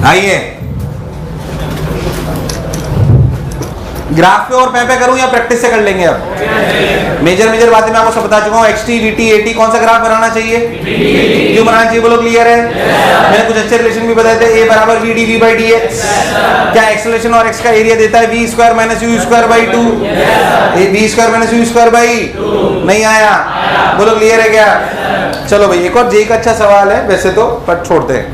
आइए ग्राफ पे और पे करूं या प्रैक्टिस से कर लेंगे? अब मेजर बातें मैं आपको सब बता चुका हूं। XT, VT, AT कौन सा ग्राफ बनाना चाहिए? क्यों बनाना चाहिए बोलो? क्लियर है? मैंने कुछ अच्छे रिलेशन भी बताए थे। A बराबर VD V by dx। क्या एक्सेलरेशन और x का एरिया देता है? V square minus U square by 2। V square minus U square by नहीं आया, बोलो क्लियर है क्या? चलो भाई एक और जेई का अच्छा सवाल है वैसे तो, पर छोड़ते हैं,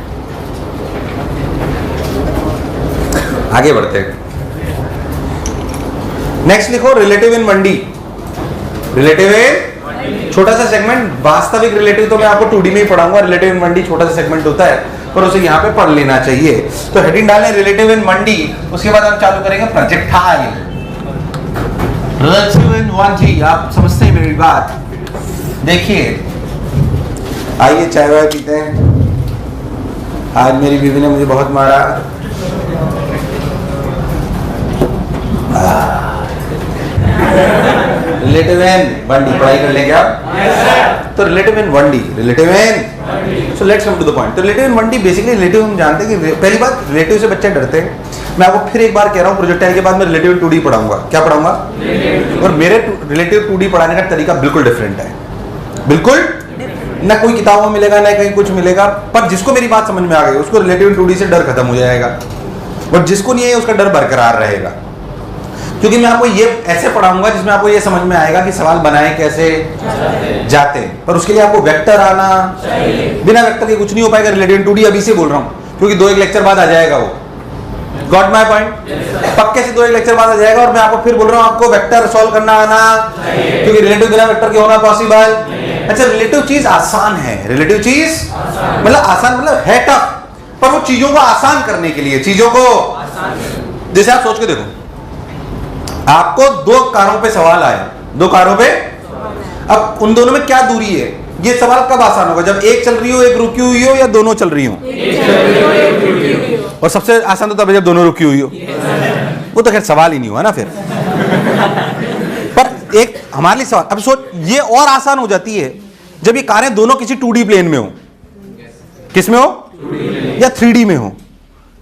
आगे बढ़ते हैं। नेक्स्ट लिखो रिलेटिव इन 1D। रिलेटिव इन छोटा सा सेगमेंट, वास्तविक रिलेटिव तो मैं आपको 2D में ही पढ़ाऊंगा। रिलेटिव इन 1D छोटा सा सेगमेंट होता है, पर उसे यहाँ पे पढ़ लेना चाहिए। तो हेडिंग डालें रिलेटिव इन 1D, उसके बाद हम चालू करेंगे प्रोजेक्टाइल। रिलेटिव इन 1G, आप समझते हैं मेरी बात? देखिए आइए चाय वाय पीते हैं। आज मेरी बीवी ने मुझे बहुत मारा। रिलेटिव इन 1D पढ़ाई कर लेंगे आप? तो relative in 1D, relative in, so let's come to the point. तो relative in 1D basically relative हम जानते हैं कि पहली बात रिलेटिव से बच्चे डरते हैं। मैं आपको फिर एक बार कह रहा हूँ, प्रोजेक्टाइल के बाद मैं रिलेटिव 2D पढ़ाऊंगा। क्या पढ़ाऊंगा? और मेरे रिलेटिव 2D पढ़ाने का तरीका बिल्कुल डिफरेंट है, बिल्कुल ना कोई किताबों में मिलेगा ना कहीं कुछ मिलेगा। पर जिसको मेरी बात समझ में आ गई उसको रिलेटिव 2D से डर खत्म हो जाएगा, और जिसको नहीं है उसका डर बरकरार रहेगा। क्योंकि मैं आपको ये ऐसे पढ़ाऊंगा जिसमें आपको ये समझ में आएगा कि सवाल बनाए कैसे जाते हैं। पर उसके लिए आपको वेक्टर आना, बिना वेक्टर के कुछ नहीं हो पाएगा। रिलेटिव 2D अभी से बोल रहा हूँ क्योंकि 2-1 लेक्चर बाद आ जाएगा वो। Got my point? पक्के से 2-1 लेक्चर बाद आ जाएगा। और मैं आपको फिर बोल रहा हूँ आपको वेक्टर सॉल्व करना आना, क्योंकि रिलेटिव बिना वेक्टर के होना पॉसिबल। अच्छा रिलेटिव चीज आसान है, रिलेटिव चीज मतलब आसान मतलब है टफ, पर वो चीजों को आसान करने के लिए, चीजों को जैसे आप सोच के देखो, आपको 2 कारों पे सवाल आया, 2 कारों पे, अब उन दोनों में क्या दूरी है? ये सवाल कब आसान होगा? जब एक चल रही हो, एक रुकी हुई हो, या दोनों चल रही हो? और सबसे आसान तो तब है जब दोनों रुकी हुई हो। वो तो खैर सवाल ही नहीं हुआ ना फिर। पर एक हमारे लिए सवाल, अब सोच ये और आसान हो जाती है जब ये कारें दोनों किसी 2D प्लेन में हो। किस में हो? या 3D में हो?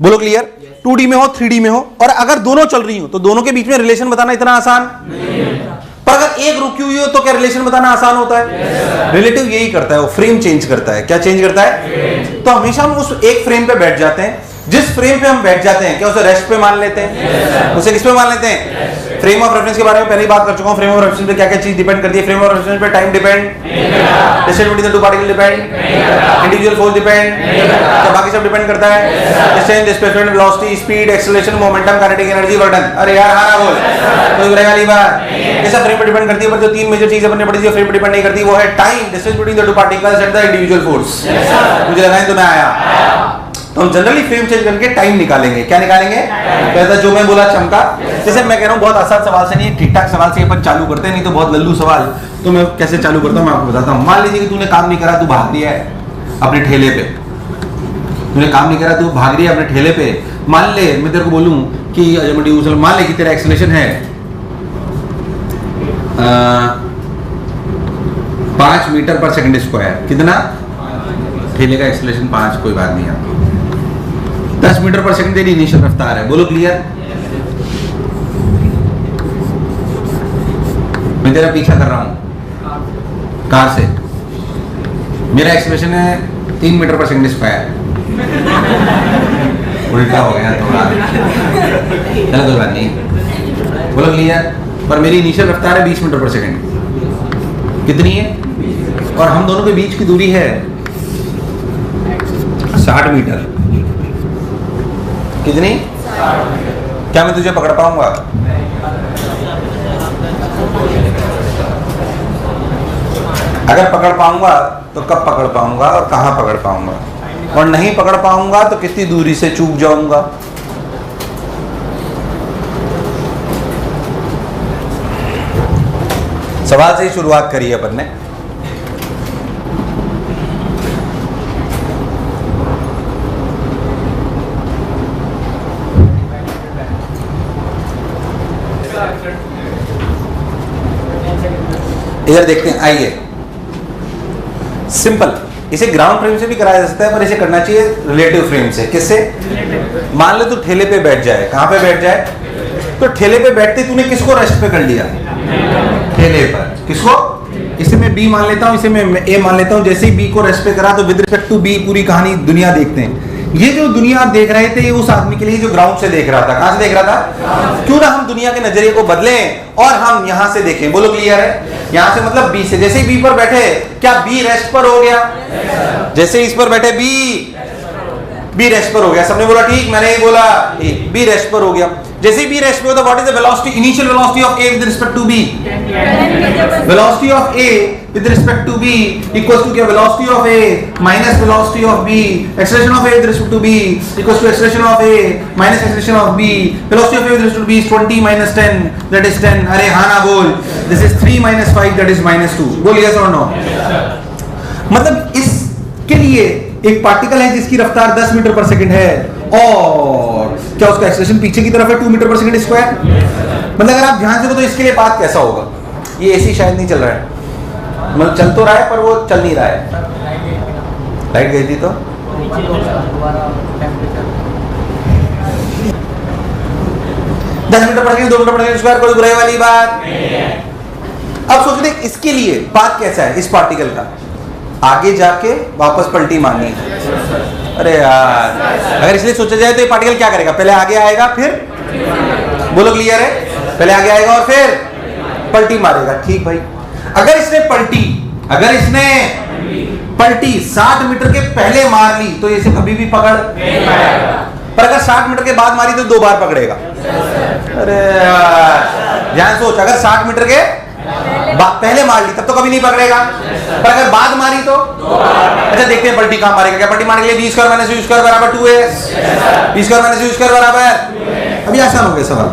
बोलो क्लियर? 2D में हो, 3D में हो, और अगर दोनों चल रही हो तो दोनों के बीच में रिलेशन बताना इतना आसान नहीं। पर अगर एक रुकी हुई हो तो क्या रिलेशन बताना आसान होता है? रिलेटिव यही करता है, वो फ्रेम चेंज करता है। क्या चेंज करता है? तो हमेशा हम उस एक फ्रेम पे बैठ जाते हैं। जिस फ्रेम पे हम बैठ जाते हैं क्या उसे रेस्ट पे मान लेते हैं? उसे किस पे मान लेते हैं? फ्रेम ऑफ रेफरेंस के बारे में पहले ही बात कर चुका हूं। फ्रेम ऑफ रेफरेंस पे क्या क्या चीज डिपेंड करती है? फ्रेम ऑफ रेफरेंस पे time depend, distance between the 2 particle depend, individual force depend, क्या बाकी सब डिपेंड करता है? Distance, displacement, velocity, speed, acceleration, momentum, kinetic energy, work done. अरे यार हाँ ना बोल, कोई बुराई वाली बात? ये सब फ्रेम पे डिपेंड करती है, पर जो 3 मेजर चीज अपने पढ़ी थी फ्रेम पे डिपेंड नहीं करती, वो है time, distance between the 2 particles and the individual force. मुझे लगा तो मैं आया। तो हम जनरली फ्रेम चेंज करके टाइम निकालेंगे। क्या निकालेंगे? पहले जो मैं बोला चमका। जैसे मैं कह रहा हूँ बहुत आसान सवाल से नहीं, ठीक ठाक सवाल से अपन चालू करते हैं, नहीं तो बहुत लल्लू सवाल। तो मैं कैसे चालू करता हूँ मैं आपको बताता हूँ। मान लीजिए कि तूने काम नहीं करा, तू भाग रही है अपने ठेले पे। तूने काम नहीं करा, तू भाग रही है अपने ठेले पे। मान ले मैं तेरे को बोलूँ कि मान ले कि तेरा एक्सेलरेशन है 5 मीटर पर सेकंड स्क्वायर। कितना? ठेले का एक्सेलरेशन 5, कोई बात नहीं है। 10 मीटर पर सेकंड तेरी इनिशियल रफ्तार है। बोलो क्लियर? मैं तेरा पीछा कर रहा हूं कार से, मेरा एक्सेलरेशन है 3 मीटर पर सेकंड स्क्वायर। उल्टा हो गया थोड़ा, चलो कोई बात नहीं। बोलो क्लियर? पर मेरी इनिशियल रफ्तार है 20 मीटर पर सेकंड। कितनी है? और हम दोनों के बीच की दूरी है 60 मीटर। कितनी? क्या मैं तुझे पकड़ पाऊंगा? अगर पकड़ पाऊंगा तो कब पकड़ पाऊंगा और कहां पकड़ पाऊंगा, और नहीं पकड़ पाऊंगा तो कितनी दूरी से चूक जाऊंगा? सवाल से ही शुरुआत करी है अपन ने। इधर देखते हैं, आइए। सिंपल, इसे ग्राउंड फ्रेम से भी कराया जा सकता है, पर इसे करना चाहिए रिलेटिव फ्रेम से। किससे? मान ले तू ठेले पे बैठ जाए। कहां पे बैठ जाए? तो ठेले पे बैठते तूने किसको रेस्ट पे कर लिया? ठेले पर। किसको? इसे मैं बी मान लेता हूं, इसे मैं ए मान लेता हूं। जैसे ही बी को रेस्ट पे करा तो विद रिस्पेक्ट टू बी पूरी कहानी दुनिया देखते हैं। ये जो दुनिया आप देख रहे थे ये उस आदमी के लिए जो ग्राउंड से देख रहा था। कहां से देख रहा था? क्यों ना हम दुनिया के नजरिए को बदलें और हम यहां से देखें। बोलो क्लियर है? यहां से मतलब बी से। जैसे ही बी पर बैठे, क्या बी रेस्ट पर हो गया? जैसे ही इस पर बैठे बी रेस्ट पर हो गया। सबने बोला ठीक, मैंने ही बोला ठीक, बी रेस्ट पर हो गया। जैसे ही बी रेस्ट पे हो तो what is the velocity, initial velocity of A with respect to B? Velocity of A with respect to B equals to क्या? Velocity of A minus velocity of B. Acceleration of A with respect to B equals to acceleration of A minus acceleration of B. Velocity of A with respect to B is 20 minus 10 that is 10। अरे हां ना बोल। This is 3 minus 5 that is -2। बोल yes और no? मतलब इसके लिए एक पार्टिकल है जिसकी रफ्तार 10 मीटर पर सेकंड है और क्या उसका एक्सेलरेशन पीछे की तरफ है 2 मीटर पर सेकंड स्क्वायर। मतलब अगर आप ध्यान से देखो तो इसके लिए बात कैसा होगा? ये एसी शायद नहीं चल रहा है, मतलब चल तो रहा है पर वो चल नहीं रहा है। लाइट गई थी तो 10 metre per second 2 metre per second square, कोई बुराई वाली बात नहीं है। अब सोचो देख इसके लिए बात कैसा है इस पार्टिकल का? आगे जाके वापस पलटी मारनी है। अरे यार, अगर इसलिए सोचा जाए तो ये पार्टिकल क्या करेगा? पहले आगे आएगा फिर, बोलो क्लियर है? पहले आगे आएगा और फिर पलटी मारेगा। ठीक भाई, अगर इसने पलटी 60 मीटर के पहले मार ली तो इसे कभी भी पकड़ नहीं पाएगा, पर अगर 60 मीटर के बाद मारी तो 2 बार पकड़ेगा। अरे यार ध्यान सोच, अगर 60 मीटर के पहले मार ली तब तो कभी नहीं पकड़ेगा, पर अगर बाद मारी तो अच्छा देखते हैं पलटी कहां मारेगा। क्या पलटी मारने के लिए b² - u² बराबर 2s, b² - u² बराबर, अभी आसान हो गया सवाल।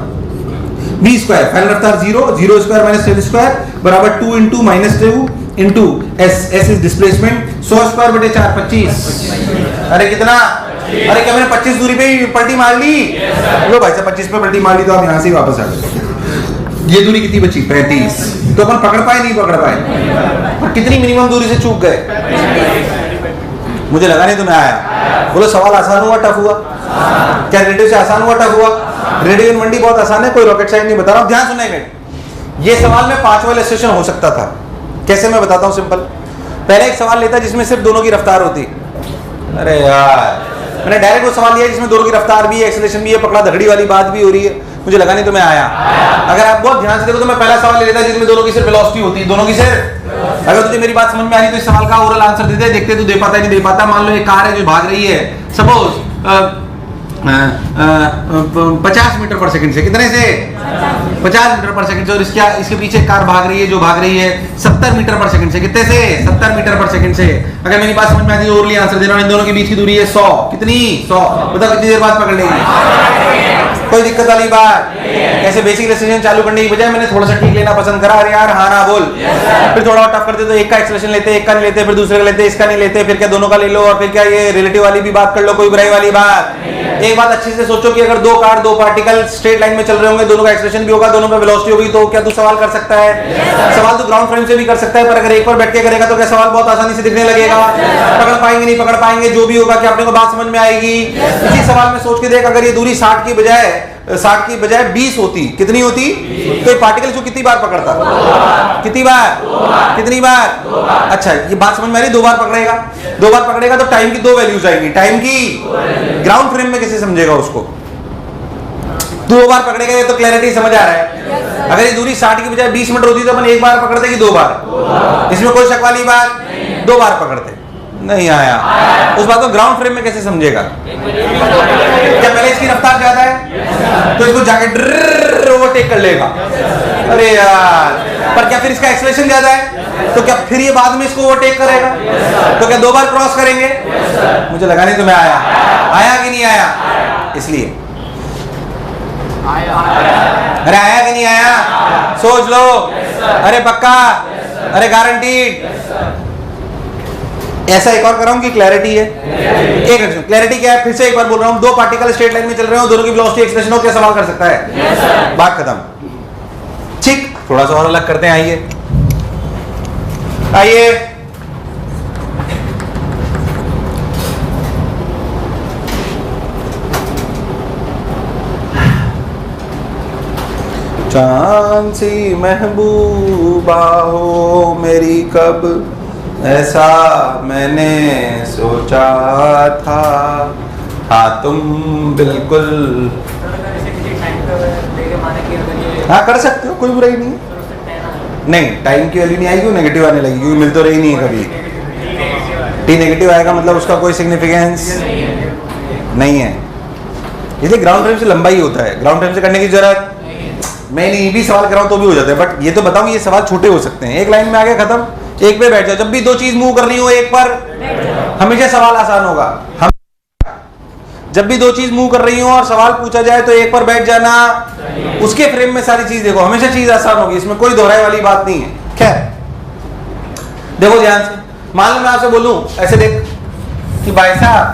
b², फाइनल रफ्तार 0, 0² - 7² बराबर 2 × -2 × s। s is displacement. 100² / 4 25। अरे कितना? अरे क्या मैंने 25 दूरी पे ही पलटी मार ली? लो भाई साहब 25 पे पलटी मार ली तो आप यहां से ही वापस आ गए। ये दूरी कितनी बची? 35। तो अपन पकड़ पाए नहीं पकड़ पाए? और कितनी मिनिमम दूरी से चूक गए? मुझे लगा नहीं तुम्हें आया। बोलो सवाल आसान हुआ टफ हुआ? क्या रिलेटिव से आसान हुआ टफ हुआ? रेडियो इन 1D बहुत आसान है, कोई रॉकेट साइंस नहीं बता रहा हूं। ध्यान सुनेंगे, ये सवाल में 5 वाला स्टेशन हो सकता था। कैसे मैं बताता हूं सिंपल। पहले एक सवाल लेता जिसमें सिर्फ दोनों की रफ्तार होती। अरे यार मैंने डायरेक्ट वो सवाल लिया जिसमें दोनों की रफ्तार भी है, एक्सेलरेशन भी है, पकड़ा धगड़ी वाली बात भी हो रही है। मुझे लगा नहीं तुम्हें आया। अगर आप बहुत ध्यान से देखो तो मैं पहला सवाल ले लेता जिसमें दोनों की सिर्फ वेलोसिटी होती है, दोनों की सिर्फ। अगर तुझे मेरी बात समझ में आ रही तो इस सवाल का ओरल आंसर दे दे, देखते तू दे पाता है नहीं दे पाता। मान लो एक कार है जो भाग रही है सपोज 50 मीटर पर सेकंड से। कितने से? 50 मीटर पर सेकंड से। और इसके पीछे कार भाग रही है जो भाग रही है 70 मीटर पर सेकंड से। कितने से? 70 मीटर पर सेकंड से। अगर मेरी बात समझ में आती है ओरली आंसर देना। इन दोनों के बीच की दूरी है 100। कितनी? 100। बताओ कितनी देर बाद पकड़ लेगी? कोई दिक्कत वाली बात? ऐसे बेसिक डिसीजन चालू करने की बजाय मैंने थोड़ा सा ठीक लेना पसंद करा। अरे यार हाँ ना बोल। फिर थोड़ा और टफ करते तो एक का एक्सेलरेशन लेते, एक का नहीं लेते, फिर दूसरे का लेते, इसका नहीं लेते, फिर क्या दोनों का ले लो, और फिर क्या ये रिलेटिव वाली भी बात कर लो। कोई बुराई वाली बात? एक बात अच्छे से सोचो कि अगर 2 कार 2 पार्टिकल स्ट्रेट लाइन में चल रहे होंगे, दोनों का एक्सेलरेशन भी होगा, दोनों में वेलोसिटी होगी, तो क्या तू सवाल कर सकता है? सवाल तो ग्राउंड फ्रेम से भी कर सकता है, पर अगर एक पर बैठ के करेगा तो क्या सवाल बहुत आसानी से दिखने लगेगा? पकड़ पाएंगे नहीं पकड़ पाएंगे, जो भी होगा क्या अपने को बात समझ में आएगी? इसी सवाल में सोच के देख, अगर ये दूरी 60 की बजाय 20 होती, कितनी होती? तो ये पार्टिकल को कितनी बार पकड़ता? कितनी बार? कितनी बार? अच्छा ये बात समझ में आ रही? 2 बार पकड़ेगा। 2 बार पकड़ेगा तो टाइम की 2 वैल्यूज आएंगी। टाइम की ग्राउंड फ्रेम में कैसे समझेगा उसको? 2 बार पकड़ेगा, ये तो क्लैरिटी समझ आ रहा है। अगर ये दूरी 60 की बजाय 20 मीटर होती तो अपन 1 बार पकड़ते कि 2 बार? इसमें कोई शक वाली बात? 2 बार पकड़ते। नहीं आया। उस बात को ग्राउंड फ्रेम में कैसे समझेगा? क्या पहले इसकी रफ्तार ज्यादा है तो इसको जाके ओवरटेक कर लेगा? अरे यार, पर क्या फिर इसका एक्सेलरेशन ज्यादा है तो क्या फिर ये बाद में इसको ओवरटेक करेगा? तो क्या 2 बार क्रॉस करेंगे? मुझे लगा नहीं तुम्हें आया। आया कि नहीं आया? इसलिए अरे आया कि नहीं आया? सोच लो। अरे पक्का? अरे गारंटीड? ऐसा एक और कर रहा हूं कि क्लैरिटी है। एक क्लैरिटी क्या है? फिर से एक बार बोल रहा हूं, 2 पार्टिकल स्ट्रेट लाइन में चल रहे हो, दोनों की वेलोसिटी एक्सप्रेशन हो, क्या सवाल कर सकता है? बात खत्म। ठीक, थोड़ा सा और अलग करते हैं। आइए चांद सी महबूबा हो मेरी, कब ऐसा मैंने सोचा था। हाँ तुम बिल्कुल हाँ कर सकते हो, कोई बुराई नहीं है। नहीं, टाइम की वैल्यू नहीं आएगी, नेगेटिव आने लगेगी क्योंकि मिल तो रही नहीं है कभी। टी नेगेटिव आएगा मतलब उसका कोई सिग्निफिकेंस नहीं है, इसलिए ग्राउंड फ्रेम से लंबा ही होता है। ग्राउंड फ्रेम से करने की जरूरत मैं नहीं भी सवाल कराऊं तो भी हो जाता है, बट ये तो बताऊं ये सवाल छोटे हो सकते हैं। एक लाइन में आ गया खत्म, एक पे बैठ जाओ। जब भी दो चीज मूव करनी हो एक पर, हमेशा सवाल आसान होगा। हम जब भी दो चीज मूव कर रही हो और सवाल पूछा जाए तो एक पर बैठ जाना, उसके फ्रेम में सारी चीज देखो, हमेशा चीज आसान होगी, इसमें कोई दोहराई वाली बात नहीं है। खैर देखो ध्यान से, मान लो मैं आपसे बोलूं ऐसे देख कि भाई साहब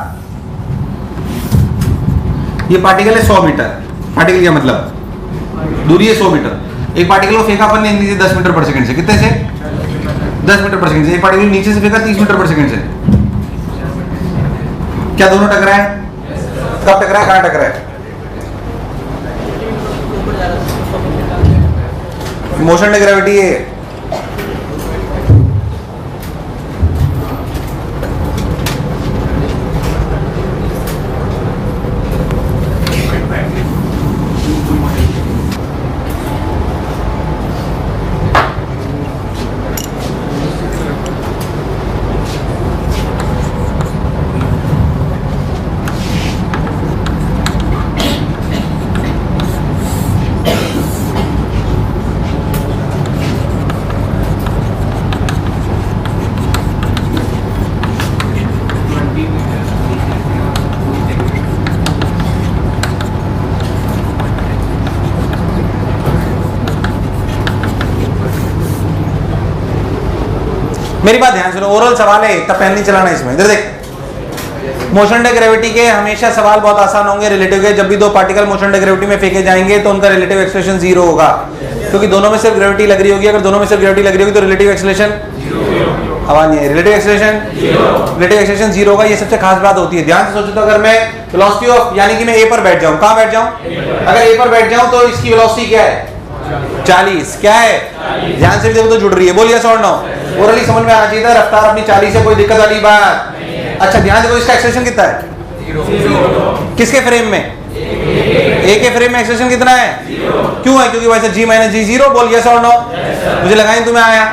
ये पार्टिकल है 100 मीटर। पार्टिकल क्या मतलब, दूरी है 100 मीटर। एक पार्टिकल को फेंका अपन ने नीचे 10 मीटर पर सेकंड से, कितने से 10 मीटर पर सेकंड से। एक पार्टिकल नीचे से फेंका 30 मीटर पर सेकंड से। क्या दोनों टकराए? कब टकराए, कहां टकराए? मोशन ऑफ ग्रेविटी है। मेरी बात ध्यान सुनो, ओरल सवाल है, तब पेन नहीं चलाना इसमें। इधर देख, मोशन ऑफ ग्रेविटी के हमेशा सवाल बहुत आसान होंगे रिलेटिव के। जब भी दो पार्टिकल मोशन ऑफ ग्रेविटी में फेंके जाएंगे तो उनका रिलेटिव एक्सेलरेशन 0 होगा, क्योंकि दोनों में सिर्फ ग्रेविटी लग रही होगी। अगर दोनों में सिर्फ ग्रेविटी लग रही होगी तो रिलेटिव एक्सेलरेशन आवाज नहीं है, रिलेटिव एक्सेलरेशन 0 होगा। ये सबसे खास बात होती है। ध्यान से सोचो, तो अगर मैं वेलोसिटी ऑफ यानी कि मैं ए पर बैठ जाऊं, कहां बैठ जाऊं? अगर ए पर बैठ जाऊं तो इसकी वेलोसिटी क्या है? 40। क्या है? ध्यान से भी देखो तो जुड़ रही है। बोलिए यस और नो। ओरली समझ में आना चाहिए था, रफ्तार अपनी 40 है, कोई दिक्कत वाली बात। अच्छा ध्यान देखो, इसका एक्सेलरेशन कितना है? 0। किसके फ्रेम में? ए के फ्रेम में एक्सेलरेशन कितना है? 0। क्यों है? क्योंकि भाई साहब जी माइनस जी 0। बोल यस और नो। मुझे लगा तुम्हें आया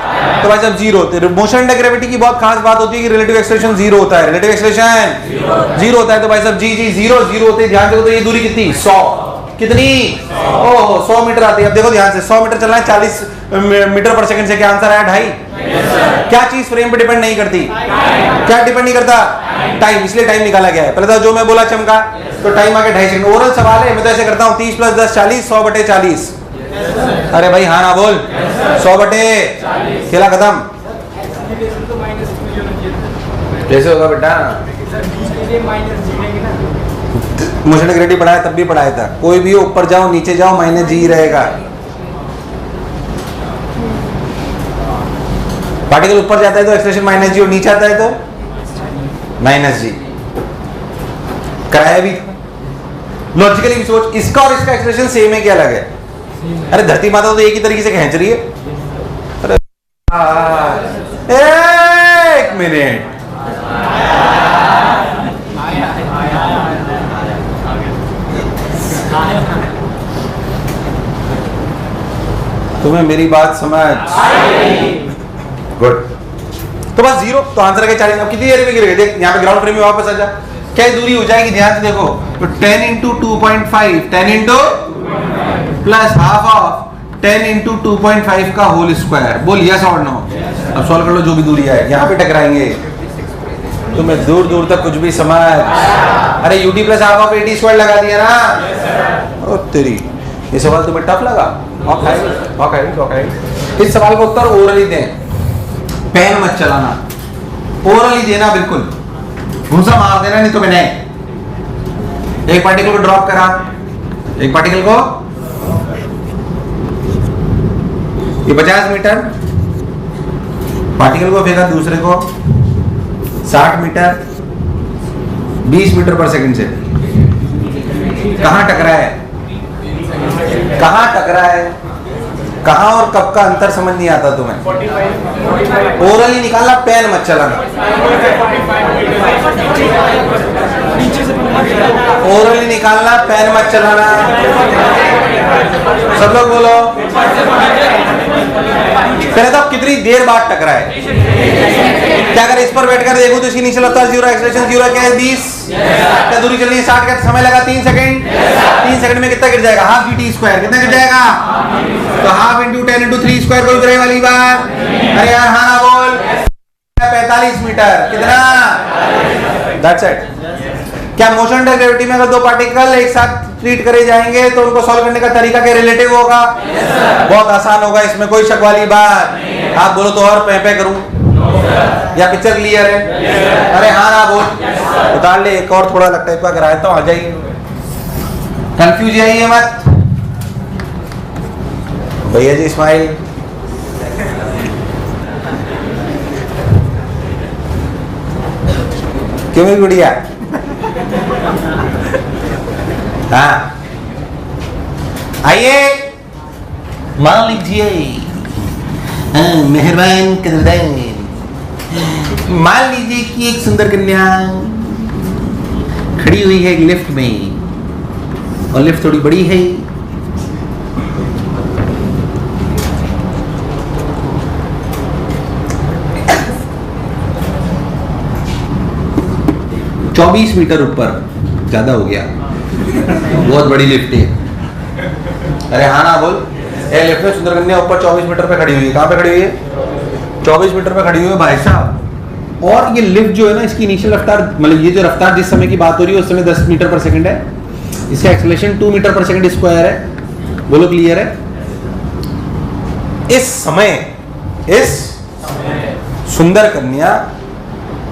तो भाई साहब 0। तो मोशन ऑफ ग्रेविटी की बहुत खास बात होती है कि रिलेटिव एक्सेलरेशन 0 होता है। रिलेटिव एक्सेलरेशन 0 होता है तो भाई साहब जी 0 होते हैं। ध्यान देखो तो ये दूरी कितनी? 100। कितनी? ओह 100 मीटर आती है। अब देखो ध्यान से, 100 मीटर चलना है 40 मीटर पर सेकंड से। क्या आंसर आया? 2.5। क्या चीज फ्रेम पे डिपेंड नहीं करती? क्या डिपेंड नहीं करता? टाइम। इसलिए टाइम निकाला गया है। पहले तो जो मैं बोला चमका, तो टाइम आगे 2.5 सेकंड। ओरल सवाल है, मैं तो ऐसे करता हूँ 30 + 10 40, 100/40। अरे भाई हाँ ना बोल, 100/40। खेला खत्म। कैसे होगा बेटा? मोशन ऑफ ग्रेविटी पढ़ाया तब भी पढ़ाया था। कोई भी ऊपर जाओ नीचे जाओ माइनस जी रहेगा। पार्टिकल ऊपर जाता है तो एक्सेलरेशन माइनस जी, और नीचे आता है तो माइनस जी। कराया भी लॉजिकली भी सोच, इसका और इसका एक्सेलरेशन सेम है क्या अलग है? अरे धरती माता तो एक ही तरीके से खींच रही है। अरे एक मिनट, तुम्हें मेरी बात समझ? गुड। तो बस 0, तो आंसर है 40। अब कितनी देर में गिरेगा? देख यहाँ पे ग्राउंड फ्रेम में वापस आ जा, क्या दूरी हो जाएगी? ध्यान से देखो, तो 10 × 2.5, 10 × प्लस हाफ ऑफ 10 × 2.5 का होल स्क्वायर। बोल यस और नो। अब सॉल्व कर लो, जो भी दूरी है यहाँ पे टकराएंगे। तुम्हें दूर दूर तक कुछ भी समझ? अरे UT + हाफ ऑफ AT² लगा दिया ना। ओ तेरी, ये सवाल तुम्हें टफ लगा? ओके। इस सवाल का उत्तर ओरली दें, पेन मत चलाना, ओरली देना बिल्कुल। घुसा मार देना, नहीं तो मैंने एक पार्टिकल को ड्रॉप करा, एक पार्टिकल को ये 50 मीटर, पार्टिकल को फेंका दूसरे को 60 मीटर, 20 मीटर पर सेकंड से। कहां टकरा है? कहां टकरा है? कहाँ और कब का अंतर समझ नहीं आता तुम्हें? ओरली निकालना, पेन मत चलाना। ओरली निकालना, पेन मत चलाना। सब लोग बोलो। पहले तो कितनी देर बाद टकराए? क्या अगर इस पर बैठकर देखो तो इसकी इनिशियल रफ्तार 0, एक्सेलरेशन 0 क्या है 20? क्या दूरी चलनी है 60 का समय लगा 3 सेकंड। 3 सेकंड में कितना गिर जाएगा? Half gt square. कितना गिर जाएगा? तो हाफ इंटू 10 इंटू 3 स्क्वायर कोई करे वाली बात? अरे यार हाँ ना बोल। 45 मीटर। कितना? That's it. क्या मोशन अंडर ग्रेविटी में अगर दो पार्टिकल एक साथ ट्रीट करे जाएंगे तो उनको सॉल्व करने का तरीका क्या रिलेटिव होगा? बहुत आसान होगा, इसमें कोई शक वाली बात। आप बोलो तो और पे करूं या पिक्चर क्लियर है? अरे हाँ ना बोल। उतार ले, एक और थोड़ा टाइप का कराया तो आ जाइए, कंफ्यूज जाइए मत। भैया जी स्माइल। क्यों मेरी गुड़िया? हाँ आइए, मान लीजिए, मेहरबान कदरदान, मान लीजिए कि एक सुंदर कन्या खड़ी हुई है एक लिफ्ट में, और लिफ्ट थोड़ी बड़ी है। चौबीस मीटर ऊपर, ज्यादा हो गया, बहुत बड़ी लिफ्ट है। अरे हाँ ना बोल। ए लिफ्ट में सुंदर कन्या ऊपर 24 मीटर पे खड़ी हुई है। कहाँ पे खड़ी हुई है? 24 मीटर पे खड़ी हुई है भाई साहब। और ये लिफ्ट जो है ना, इसकी इनिशियल रफ्तार, मतलब ये जो रफ्तार जिस समय की बात हो रही है उस समय 10 मीटर पर सेकंड है। इसका acceleration 2 metre per second square है। बोलो क्लियर है? इस समय सुंदर कन्या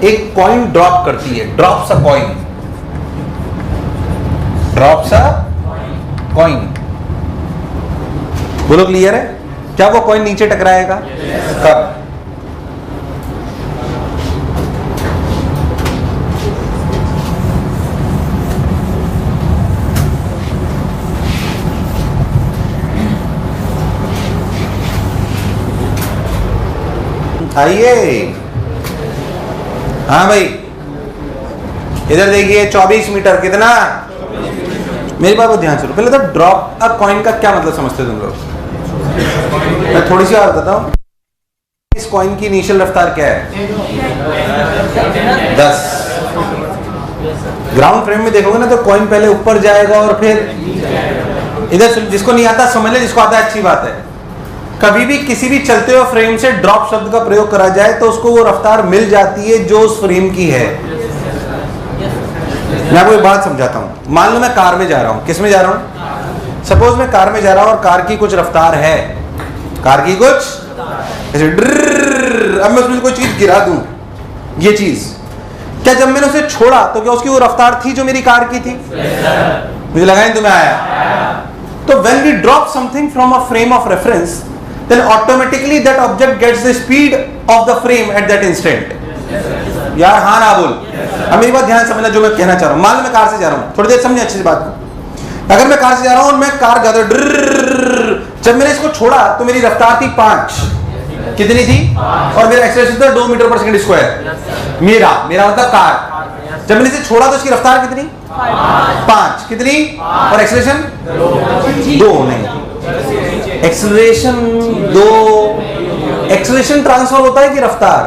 एक कॉइन ड्रॉप करती है। ड्रॉप्स अ कॉइन। ड्रॉप्स अ कॉइन। बोलो क्लियर है? क्या वो कॉइन नीचे टकराएगा? कब? आइए। हाँ भाई, इधर देखिए 24 मीटर। कितना? मेरी बात को ध्यान से। पहले तो ड्रॉप अ कॉइन का क्या मतलब समझते हो तुम लोग? मैं थोड़ी सी बात बताता हूँ। इस कॉइन की इनिशियल रफ्तार क्या है? 10। ग्राउंड फ्रेम में देखोगे ना तो कॉइन पहले ऊपर जाएगा और फिर इधर। जिसको नहीं आता समझ ले, जिसको आता है अच्छी बात है। कभी भी किसी भी चलते हुए फ्रेम से ड्रॉप शब्द का प्रयोग करा जाए तो उसको वो रफ्तार मिल जाती है जो उस फ्रेम की है। मैं आपको एक बात समझाता हूं। मान लो मैं कार में जा रहा हूं। किस में जा रहा हूं? सपोज मैं कार में जा रहा हूं और कार की कुछ रफ्तार है। कार की कुछ ऐसे अब मैं उसमें कोई चीज गिरा दूं, ये चीज, क्या जब मैंने उसे छोड़ा तो क्या उसकी वो रफ्तार थी जो मेरी कार की थी? मुझे लगा नहीं तुम्हें आया। तो when we drop something from a frame of reference, then automatically that object gets the speed of the frame at that instant. यार हाँ ना बोल। अब मेरी बात ध्यान समझना जो मैं कहना चाह रहा हूँ। मान लो मैं कार से जा रहा हूँ, थोड़ी देर समझे अच्छी सी बात को। अगर मैं कार से जा रहा हूँ और मैं कार ज्यादा, जब मैंने इसको छोड़ा तो मेरी रफ्तार थी 5। कितनी थी? और मेरा एक्सेलरेशन था 2 मीटर पर सेकंड स्क्वायर। मेरा मतलब कार। जब मैंने इसे छोड़ा तो इसकी रफ्तार कितनी? 5। कितनी? और एक्सेलरेशन 2 नहीं, एक्सेलरेशन 2। एक्सेलरेशन ट्रांसफर होता है कि रफ्तार?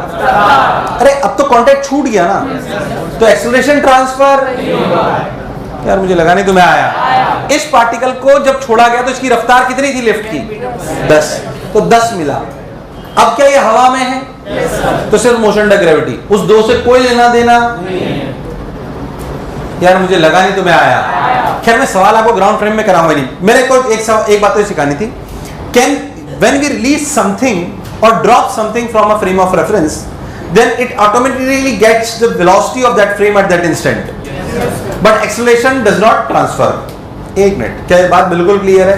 अरे अब तो कांटेक्ट छूट गया ना, तो एक्सेलरेशन ट्रांसफर। यार मुझे लगा नहीं तुम्हें आया। इस पार्टिकल को जब छोड़ा गया तो इसकी रफ्तार कितनी थी लिफ्ट की? 10। तो 10 मिला। अब क्या ये हवा में है? तो सिर्फ मोशन अंडर ग्रेविटी। उस 2 से कोई लेना देना? यार मुझे लगा नहीं तुम्हें आया। खैर मैं सवाल आपको ग्राउंड फ्रेम में कराऊंगा नहीं। मेरे को एक बात तो सिखानी थी। Can when we release something or drop something from a frame of reference, then it automatically gets the velocity of that frame at that instant, but acceleration does not transfer. एक मिनट, क्या ये बात बिल्कुल clear है?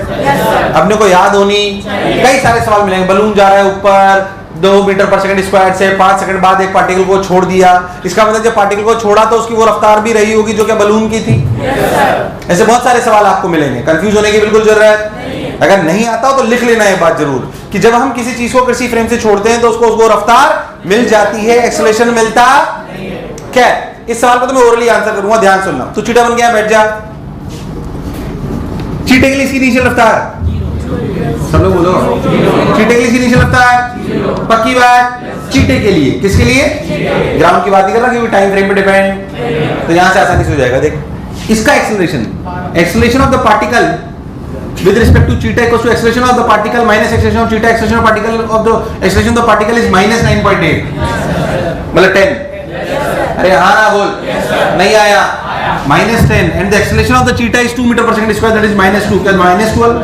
अपने को याद होनी। कई सारे सवाल मिलेंगे। बलून जा रहा है ऊपर 2 मीटर पर सेकंड स्क्वायर से, 5 सेकंड बाद एक पार्टिकल को छोड़ दिया। इसका मतलब जब पार्टिकल को छोड़ा तो उसकी वो रफ्तार भी रही होगी जो क्या बलून की थी। ऐसे बहुत सारे सवाल आपको मिलेंगे, कंफ्यूज होने की बिल्कुल जरूरत अगर नहीं आता हो तो लिख लेना ये बात जरूर कि जब हम किसी चीज को किसी फ्रेम से छोड़ते हैं तो उसको रफ्तार मिल जाती है, एक्सेलरेशन मिलता क्या है? इस सवाल को तो मैं ओरली आंसर करूंगा, ध्यान सुनना। तो चीटा बन गया, बैठ जा। चीटे के लिए इसकी इनिशियल रफ्तार, सब लोग बोलो, चीटे के लिए इसकी इनिशियल रफ्तार पक्की बात। चीटे के लिए, किसके लिए? ग्राउंड की बात नहीं कर रहा क्योंकि टाइम फ्रेम पे डिपेंड, तो यहां से आसानी से हो जाएगा। देख इसका acceleration of the particle with respect to theta equals to acceleration of the particle minus acceleration of theta, acceleration of particle of the acceleration of the particle is minus 9.8 मतलब 10। अरे हाँ ना बोल, नहीं आया, minus 10 and the acceleration of the theta is 2 meter per second square, that is minus 2, क्या minus 12?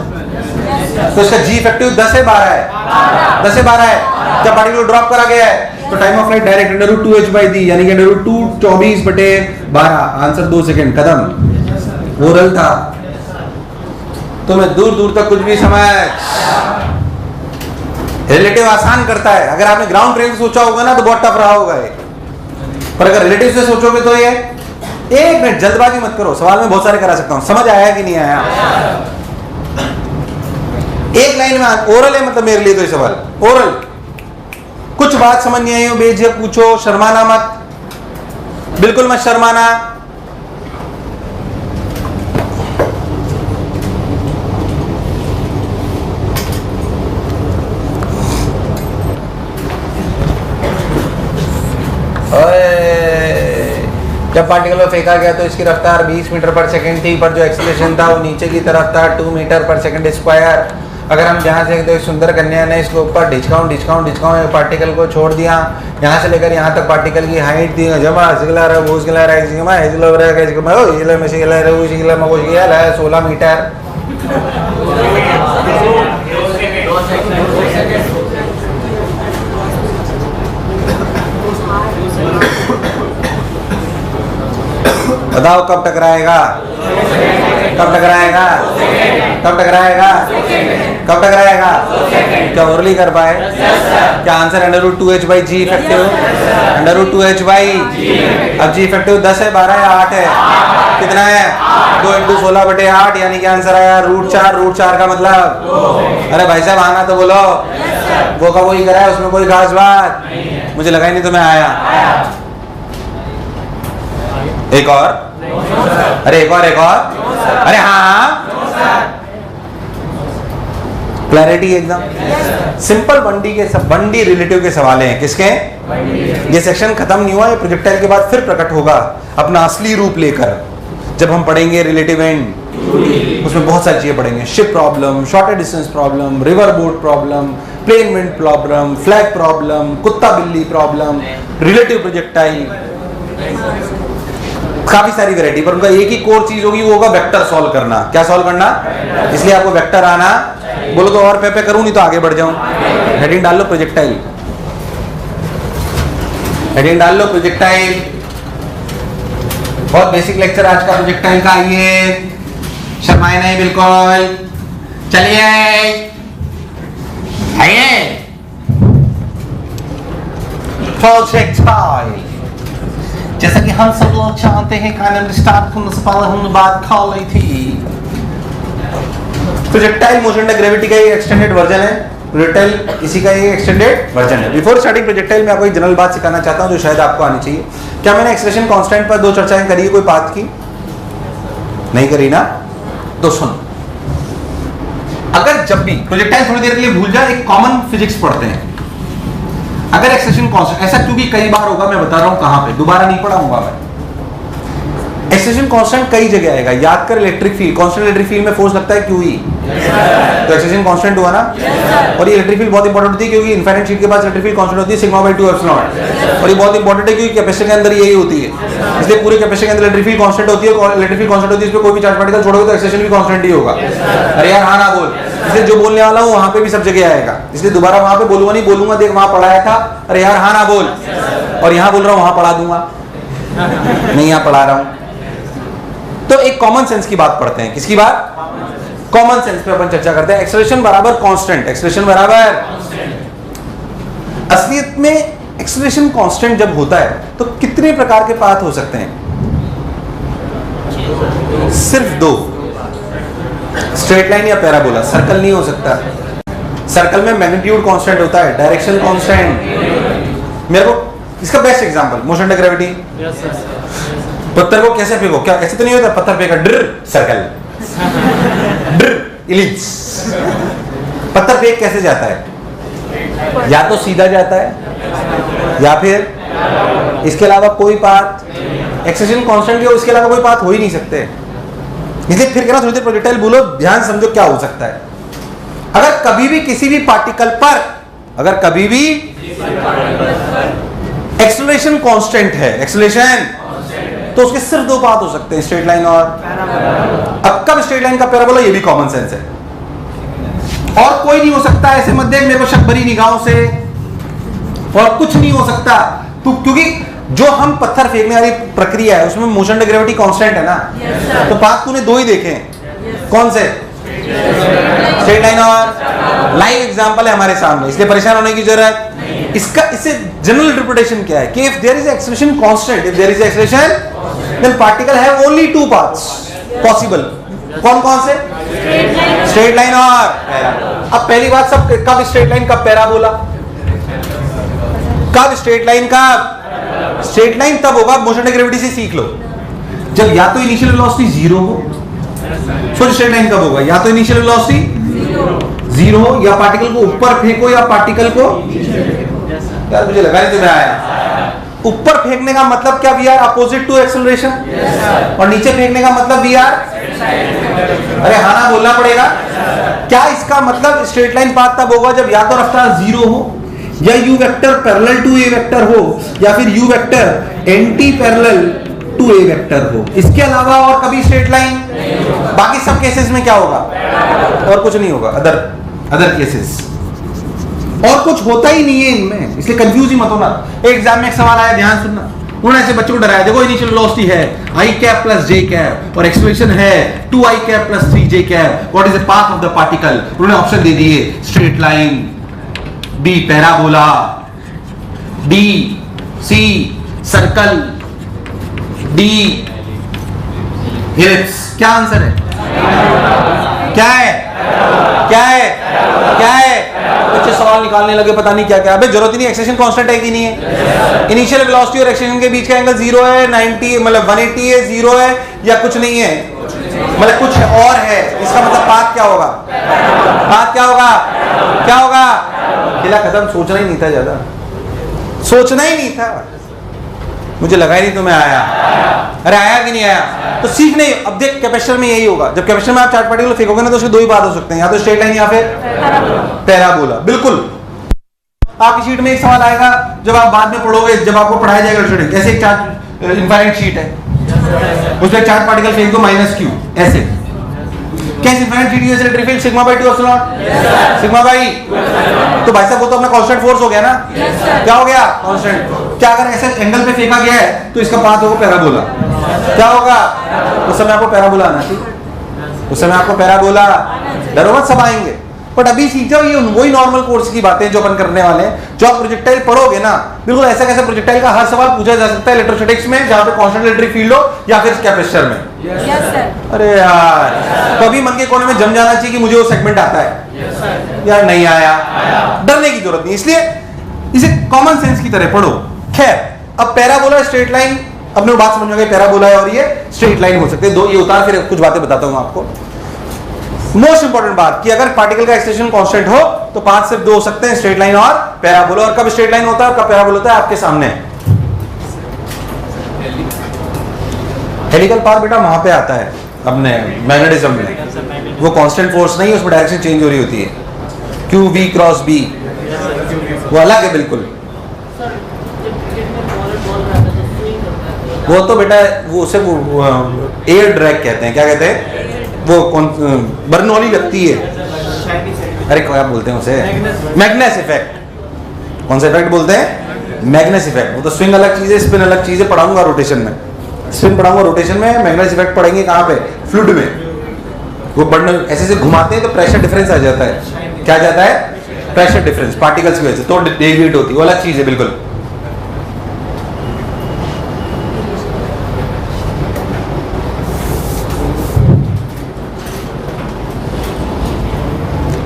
तो इसका G इफेक्टिव 10 से 12 है, 10 से 12 है। जब पार्टिकल ड्रॉप करा गया है तो time of flight direct under root 2h by d यानी कि अंडर रूट 2 24/12, आंसर 2 सेकंड, खत्म। ओरल था तो मैं दूर दूर तक कुछ भी समझ। रिलेटिव आसान करता है, अगर आपने ग्राउंड ट्रेन से सोचा होगा ना तो बहुत टफ रहा होगा ये, पर अगर रिलेटिव से सोचोगे तो ये। एक मिनट जल्दबाजी मत करो, सवाल में बहुत सारे करा सकता हूं, समझ आया कि नहीं आया? एक लाइन में ओरल है, मतलब मेरे लिए तो ये सवाल ओरल। कुछ बात समझ नहीं आई हो बेझिझक पूछो, शर्माना मत, बिल्कुल मत शर्माना। जब पार्टिकल को फेंका गया तो इसकी रफ्तार 20 मीटर पर सेकंड थी, पर जो एक्सेलरेशन था वो नीचे की तरफ था 2 मीटर पर सेकंड स्क्वायर। अगर हम जहाँ से तो सुंदर कन्या ने इसके ऊपर डिस्काउंट पार्टिकल को छोड़ दिया, यहाँ से लेकर यहाँ तक पार्टिकल की हाइट थी जमा 16 मीटर। बताओ कब टकराएगा? कब टकराएगा? कब टकराएगा? कब टकराएगा? क्या ओरली कर पाए? क्या answer under root 2h by g effective, under root 2h by, अब g इफेक्टिव 10 है, 12 है, 8 है, कितना है? 2 × 16/8 यानी कि आंसर आया रूट 4 का मतलब। अरे भाई साहब आना तो बोलो, वो का वही करा है, उसमें कोई खास बात मुझे लगा ही नहीं तुम्हें आया। एक और, अरे एक और, अरे हाँ, क्लैरिटी एकदम सिंपल। बंडी रिलेटिव के सवाल हैं, किसके? ये सेक्शन खत्म नहीं हुआ, ये प्रोजेक्टाइल के बाद फिर प्रकट होगा अपना असली रूप लेकर जब हम पढ़ेंगे रिलेटिव एंड। उसमें बहुत सारी चीजें पढ़ेंगे, ship problem, shorter distance problem, river boat problem, plane wind problem, flag problem, कुत्ता बिल्ली प्रॉब्लम, रिलेटिव प्रोजेक्टाइल, काफी सारी वैरायटी। पर उनका एक ही कोर चीज होगी, वो होगा वेक्टर सॉल्व करना। क्या सॉल्व करना? इसलिए आपको वेक्टर आना, बोलो तो और पे करूं, नहीं तो आगे बढ़ जाऊं। हेडिंग डाल लो प्रोजेक्टाइल, हेडिंग डाल लो प्रोजेक्टाइल। बहुत बेसिक लेक्चर आज का प्रोजेक्टाइल का। आइए, शर्माए नहीं बिल्कुल, चलिए आइए। प्रोजेक्टाइल जैसा कि हम सब लोग जानते हैं, स्टार्ट करने से पहले हमने बात कर ली थी। प्रोजेक्टाइल मोशन एंड ग्रेविटी का एक एक्सटेंडेड वर्जन है, प्रोजेक्टाइल इसी का एक एक्सटेंडेड वर्जन है। बिफोर स्टार्टिंग प्रोजेक्टाइल मैं आपको एक जनरल बात सिखाना चाहता हूं जो शायद आपको आनी चाहिए। क्या मैंने एक्सेलरेशन कांस्टेंट पर 2 चर्चाएं करी है कोई पाथ की? नहीं करी ना? तो सुन, अगर जब भी प्रोजेक्टाइल थोड़ी देर के लिए भूल जाए, एक कॉमन फिजिक्स पढ़ते हैं। अगर एक्सेलरेशन कांस्टेंट, ऐसा क्योंकि कई बार होगा, मैं बता रहा हूं कहां पे, दोबारा नहीं पढ़ाऊंगा मैं। एक्सेलरेशन कांस्टेंट कई जगह आएगा, याद कर। Electric field, constant electric field में फोर्स लगता है क्यू ई, तो एक्सेलरेशन कांस्टेंट हुआ ना। और ये इलेक्ट्रिक फील्ड बहुत इंपॉर्टेंट होती है क्योंकि इनफाइनाइट शीट के पास इलेक्ट्रिक फील्ड कांस्टेंट होती है σ/2ε। और ये बहुत इंपॉर्टेंट है क्योंकि कैपेसिटर के अंदर यही होती है, इसलिए पूरे कैपेसिटर के अंदर इलेक्ट्रिक फील्ड कांस्टेंट होती है। और इलेक्ट्रिक फील्ड कांस्टेंट होती है, इसमें कोई भी चार्ज पार्टिकल छोड़ोगे तो एक्सेलरेशन भी कांस्टेंट ही होगा। अरे यार हाँ ना बोल, इसलिए जो बोलने वाला हूं वहां पे भी सब जगह आएगा, इसलिए दोबारा वहां पे बोलूंगा नहीं, बोलूंगा देख वहां पढ़ाया था। अरे यार हाँ ना बोल, और यहां बोल रहा हूं वहां पढ़ा दूंगा, नहीं यहां पढ़ा रहा हूं। तो एक कॉमन सेंस की बात पढ़ते हैं। किसकी बात? कॉमन सेंस पे अपन चर्चा करते हैं। एक्सेलरेशन बराबर कांस्टेंट, एक्सेलरेशन बराबर। असलियत में एक्सेलरेशन कांस्टेंट जब होता है तो कितने प्रकार के पाथ हो सकते हैं? सिर्फ 2। स्ट्रेट लाइन या पैराबोला, सर्कल नहीं हो सकता। सर्कल में मैग्नीट्यूड कांस्टेंट होता है, डायरेक्शन कांस्टेंट। मेरे को इसका best example motion of gravity. पत्थर को कैसे फेंको, क्या ऐसे तो नहीं होता, पत्थर फेंका ड्र सर्कल, ड्र इलिप्स। पत्थर फेंक कैसे जाता है, या तो सीधा जाता है या फिर इसके अलावा कोई पाथ, एक्सेलरेशन कांस्टेंट हो, इसके अलावा कोई पाथ हो ही नहीं सकते। इसलिए फिर कहना थोड़ी देर प्रोजेक्टाइल बोलो, ध्यान समझो क्या हो सकता है। अगर कभी भी किसी भी पार्टिकल पर, अगर कभी भी एक्सेलरेशन कांस्टेंट है, एक्सेलरेशन, तो उसके सिर्फ दो पाथ हो सकते हैं, स्ट्रेट लाइन और अब कब स्ट्रेट लाइन का पैराबोला, ये भी कॉमन सेंस है। और कोई नहीं हो सकता, ऐसे मत देख मेरे को शक भरी निगाहों से, और कुछ नहीं हो सकता तो, क्योंकि जो हम पत्थर फेंकने वाली प्रक्रिया है उसमें मोशन ऑफ ग्रेविटी कांस्टेंट है ना। तो पाथ तूने दो ही देखे, कौन से, स्ट्रेट लाइन और लाइव एग्जांपल है हमारे सामने, इसलिए परेशान होने की जरूरत। इसका इससे जनरल इंटरप्रिटेशन क्या है कि if there is acceleration constant, if there is acceleration then particle have only two paths possible. कौन कौन से, स्ट्रेट लाइन और पैराबोला। अब पहली बात, सब कब स्ट्रेट लाइन कब पैराबोला, कब स्ट्रेट लाइन का, स्ट्रेट लाइन तब होगा, मोशन ऑफ ग्रेविटी से सीख लो, जब या तो इनिशियल वेलोसिटी जीरो हो। सो स्ट्रेट लाइन कब होगा, या तो इनिशियल वेलोसिटी जीरो हो, या पार्टिकल को ऊपर फेंको या पार्टिकल को, यार मुझे लगा नहीं तुम्हें आया। ऊपर फेंकने का मतलब क्या, we are opposite to acceleration, और नीचे फेंकने का मतलब वी आर, अरे हाँ ना बोलना पड़ेगा। क्या इसका मतलब स्ट्रेट लाइन पाथ तब होगा जब या तो रफ्तार जीरो हो, या u vector parallel to a vector हो, या फिर u vector anti parallel to a vector हो। इसके अलावा और कभी स्ट्रेट लाइन, बाकी सब केसेस में क्या होगा, और कुछ नहीं होगा, अदर केसेस, और कुछ होता ही नहीं है इनमें, इसलिए कंफ्यूज ही मत होना। एग्जाम में एक सवाल आया, ध्यान सुनना, उन्होंने ऐसे बच्चों को डराया, देखो इनिशियल वेलोसिटी है i cap plus j cap और एक्सेलरेशन है 2i cap plus 3j cap, what is the path of the particle. उन्होंने ऑप्शन दे दिए, straight line, B parabola, D C circle, D ellipse. क्या आंसर है, क्या है, क्या है, क्या है? बच्चे सवाल निकालने लगे, पता नहीं क्या क्या। अबे जरूरत ही नहीं, एक्सेलरेशन कांस्टेंट है कि नहीं है, इनिशियल वेलोसिटी और एक्सेलरेशन के बीच का एंगल जीरो है, 90 मतलब 180 है, जीरो है, या कुछ नहीं है, मतलब कुछ और है। इसका मतलब पाथ क्या होगा, पाथ क्या होगा, क्या होगा, खेला खत्म। सोचना ही नहीं था, ज्यादा सोचना ही नहीं था, मुझे लगा ही नहीं तुम्हें आया। अरे आया कि नहीं आया, तो सीख नहीं। अब देख कैपेसिटर में यही होगा, जब कैपेसिटर में आप चार्ज पार्टिकल फेंकोगे ना तो उसके दो ही बात हो सकते हैं, या तो स्ट्रेट लाइन या फिर पैराबोला। बिल्कुल, आपकी शीट में एक सवाल आएगा जब आप बाद में पढ़ोगे, जब आपको पढ़ाया जाएगा स्टूडेंट, ऐसे एक चार्ज इनफाइनाइट शीट है, उसमें चार्ज पार्टिकल फेंक दो -q, ऐसे कैसे इनफाइनाइट शीट है, electric field sigma bye 2 epsilon sigma by, तो भाई साहब वो तो अपना कांस्टेंट फोर्स हो गया ना, क्या हो गया, कांस्टेंट। क्या अगर ऐसे एंगल पे फेंका गया है तो इसका पाथ होगा पैराबोला, क्या होगा, उस समय आपको पैराबोला आना चाहिए, उस समय आपको पैराबोला, डरो मत, सब आएंगे। बट अभी सीख जाओ, ये वही नॉर्मल कोर्स की बातें जो अपन करने वाले हैं। जो आप प्रोजेक्टाइल पढ़ोगे ना, बिल्कुल ऐसा कैसे प्रोजेक्टाइल का हर सवाल पूछा जा सकता है इलेक्ट्रोस्टैटिक्स में, जहां पे कांस्टेंट इलेक्ट्रिक फील्ड हो, या फिर कैपेसिटर में। Yes sir. अरे यार, कभी मन के कोने में जम जाना चाहिए कि मुझे वो सेगमेंट आता है, यार नहीं आया, डरने की जरूरत नहीं, इसलिए इसे कॉमन सेंस की तरह पढ़ो। खैर, अब पैराबोला स्ट्रेट लाइन, अपने बात समझ में गई, पैराबोला है और ये स्ट्रेट लाइन हो सकते हैं, दो ये उतार, फिर कुछ बातें बताता हूं आपको। मोस्ट इंपॉर्टेंट बात कि अगर पार्टिकल का एक्सेलरेशन कांस्टेंट हो तो पाथ सिर्फ दो हो सकते हैं, स्ट्रेट लाइन और पैराबोला। और कब स्ट्रेट लाइन होता है और कब पैराबोला होता है, आपके सामने। हेलिकल पाथ बेटा वहां पे आता है अपने मैग्नेटिज्म में, वो कांस्टेंट फोर्स नहीं, उसमें डायरेक्शन चेंज हो रही होती है, क्यू वी क्रॉस बी, वो अलग है बिल्कुल। वो तो बेटा वो उसे एयर ड्रैग कहते हैं, क्या कहते हैं, वो कौन बर्नौली लगती है, अरे क्या बोलते हैं उसे, मैग्नेस इफेक्ट। कौन सा इफेक्ट बोलते हैं, मैग्नेस इफेक्ट। वो तो स्विंग अलग चीज है, स्पिन अलग चीज है, पढ़ाऊंगा रोटेशन में, स्पिन पढ़ाऊंगा रोटेशन में, मैग्नेस इफेक्ट पढ़ेंगे कहाँ पे, फ्लूइड में। वो बर्नौली ऐसे से घुमाते हैं तो प्रेशर डिफरेंस आ जाता है, क्या जाता है, प्रेशर डिफरेंस पार्टिकल्स की वजह से, तो डेविएट होती है, वो अलग चीज है बिल्कुल।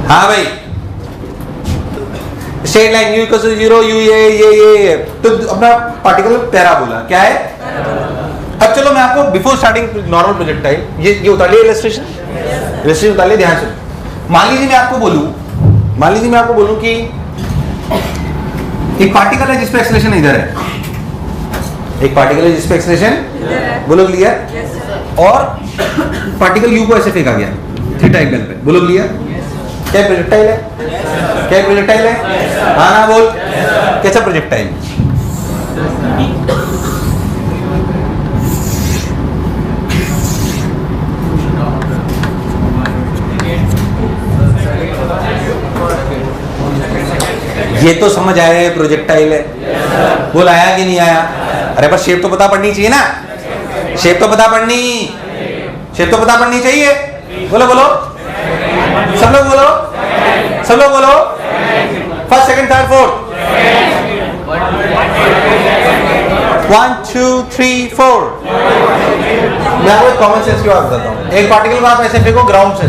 हाँ भाई, straight line u equal to 0, u ये तो अपना पार्टिकल पैराबोला क्या है? अब चलो मैं आपको बिफोर स्टार्टिंग नॉर्मल प्रोजेक्टाइल ये उतार लिया इलस्ट्रेशन उतार लिया, ध्यान से। मान लीजिए मैं आपको बोलूं कि एक पार्टिकल है जिसपे एक्सेलरेशन इधर है, एक पार्टिकल है जिसपे एक्सेलरेशन, बोलो क्लियर, और पार्टिकल u को ऐसे फेंका गया थीटा एंगल पे, बोलो क्लियर, क्या प्रोजेक्टाइल है? क्या प्रोजेक्टाइल है? हाँ ना बोल, कैसा प्रोजेक्टाइल? ये तो समझ आया प्रोजेक्टाइल है, बोल आया कि नहीं आया? अरे पर शेप तो पता पड़नी चाहिए ना, शेप तो पता पड़नी चाहिए। बोलो बोलो, सब लोग बोलो, फर्स्ट सेकंड थर्ड फोर्थ, 1 2 3 4। मैं आपको कॉमन सेंस की बात बताता हूँ। एक पार्टिकल को आप ऐसे फेंको ग्राउंड से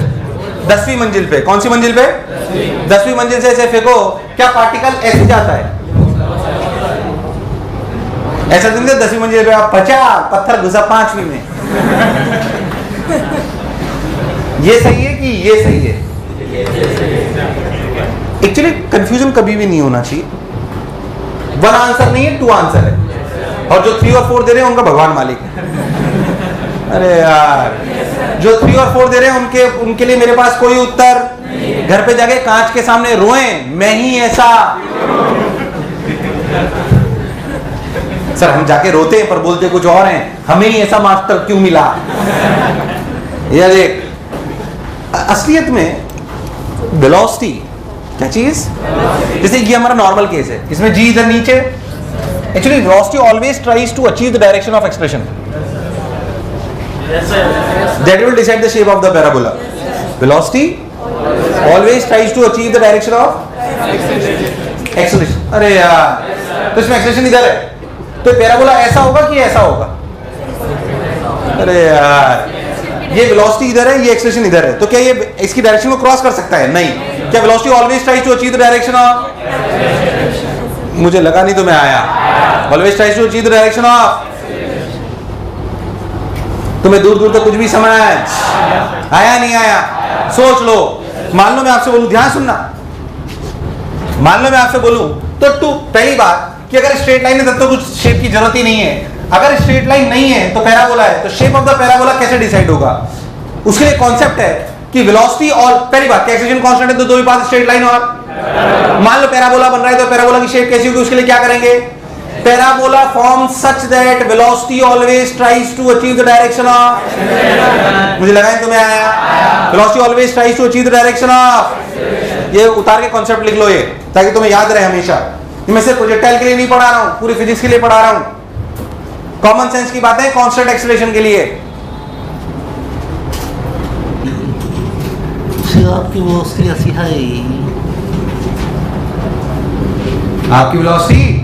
10वीं मंजिल पे, कौन सी मंजिल पे? 10वीं मंजिल से ऐसे फेंको, क्या पार्टिकल ऐसे जाता है? ऐसा दिन 10वीं मंजिल पे आप बचा, पत्थर घुसा 5वीं में। ये सही है कि ये सही है? एक्चुअली कंफ्यूजन कभी भी नहीं होना चाहिए। 1 आंसर नहीं है, 2 आंसर है, और जो 3 और 4 दे रहे हैं उनका भगवान मालिक है। अरे यार, जो 3 और 4 दे रहे हैं उनके लिए मेरे पास कोई उत्तर। घर पे जाके कांच के सामने रोएं, मैं ही ऐसा। सर हम जाके रोते हैं पर बोलते कुछ और हैं, हमें ही ऐसा मास्टर क्यों मिला? यार देख, असलियत में वेलोसिटी क्या चीज, जैसे ये हमारा नॉर्मल केस है, इसमें जी इधर नीचे। Actually velocity always tries to achieve the direction of expression, that will decide the shape of the parabola. Velocity always tries to achieve the direction of acceleration. अरे यार, तो इसमें एक्सेलरेशन इधर है, तो पैराबोला ऐसा होगा कि ऐसा होगा? अरे यार, ये वेलोसिटी इधर है, ये एक्सेलरेशन इधर है, तो क्या ये इसकी डायरेक्शन को क्रॉस कर सकता है? नहीं। क्या velocity always tries to achieve the direction of, मुझे लगा नहीं तो मैं आया, always tries to achieve the direction of. तुम्हें दूर दूर तक कुछ भी समझ आया नहीं आया? सोच लो। मान लो मैं आपसे बोलूं, ध्यान सुनना, मान लो मैं आपसे बोलूं तो तू, पहली बात कि अगर स्ट्रेट लाइन है तब तो कुछ शेप की जरूरत ही नहीं है। अगर स्ट्रेट लाइन नहीं है तो पैराबोला है, तो शेप ऑफ द पैराबोला कैसे डिसाइड होगा? उसके लिए कॉन्सेप्ट है कि वेलोसिटी और, पहली बात एक्सेलरेशन कांस्टेंट है तो दो ही पास स्ट्रेट लाइन, और मान लो पैराबोला बन रहा है तो पैराबोला की शेप कैसी होगी? उसके लिए क्या करेंगे? Parabola forms such that velocity always tries to achieve the direction of, मुझे लगा नहीं तुम्हें आया, velocity always tries to achieve the direction of, ये उतार के कॉन्सेप्ट लिख लो ये, ताकि तुम्हें याद रहे हमेशा। मैं सिर्फ प्रोजेक्टाइल के लिए नहीं पढ़ा रहा हूँ, पूरी फिजिक्स के लिए पढ़ा रहा हूँ। कॉमन सेंस की बातें कांस्टेंट एक्सेलरेशन के लिए। आपकी वेलोसिटी ऐसी है, आपकी वेलोसिटी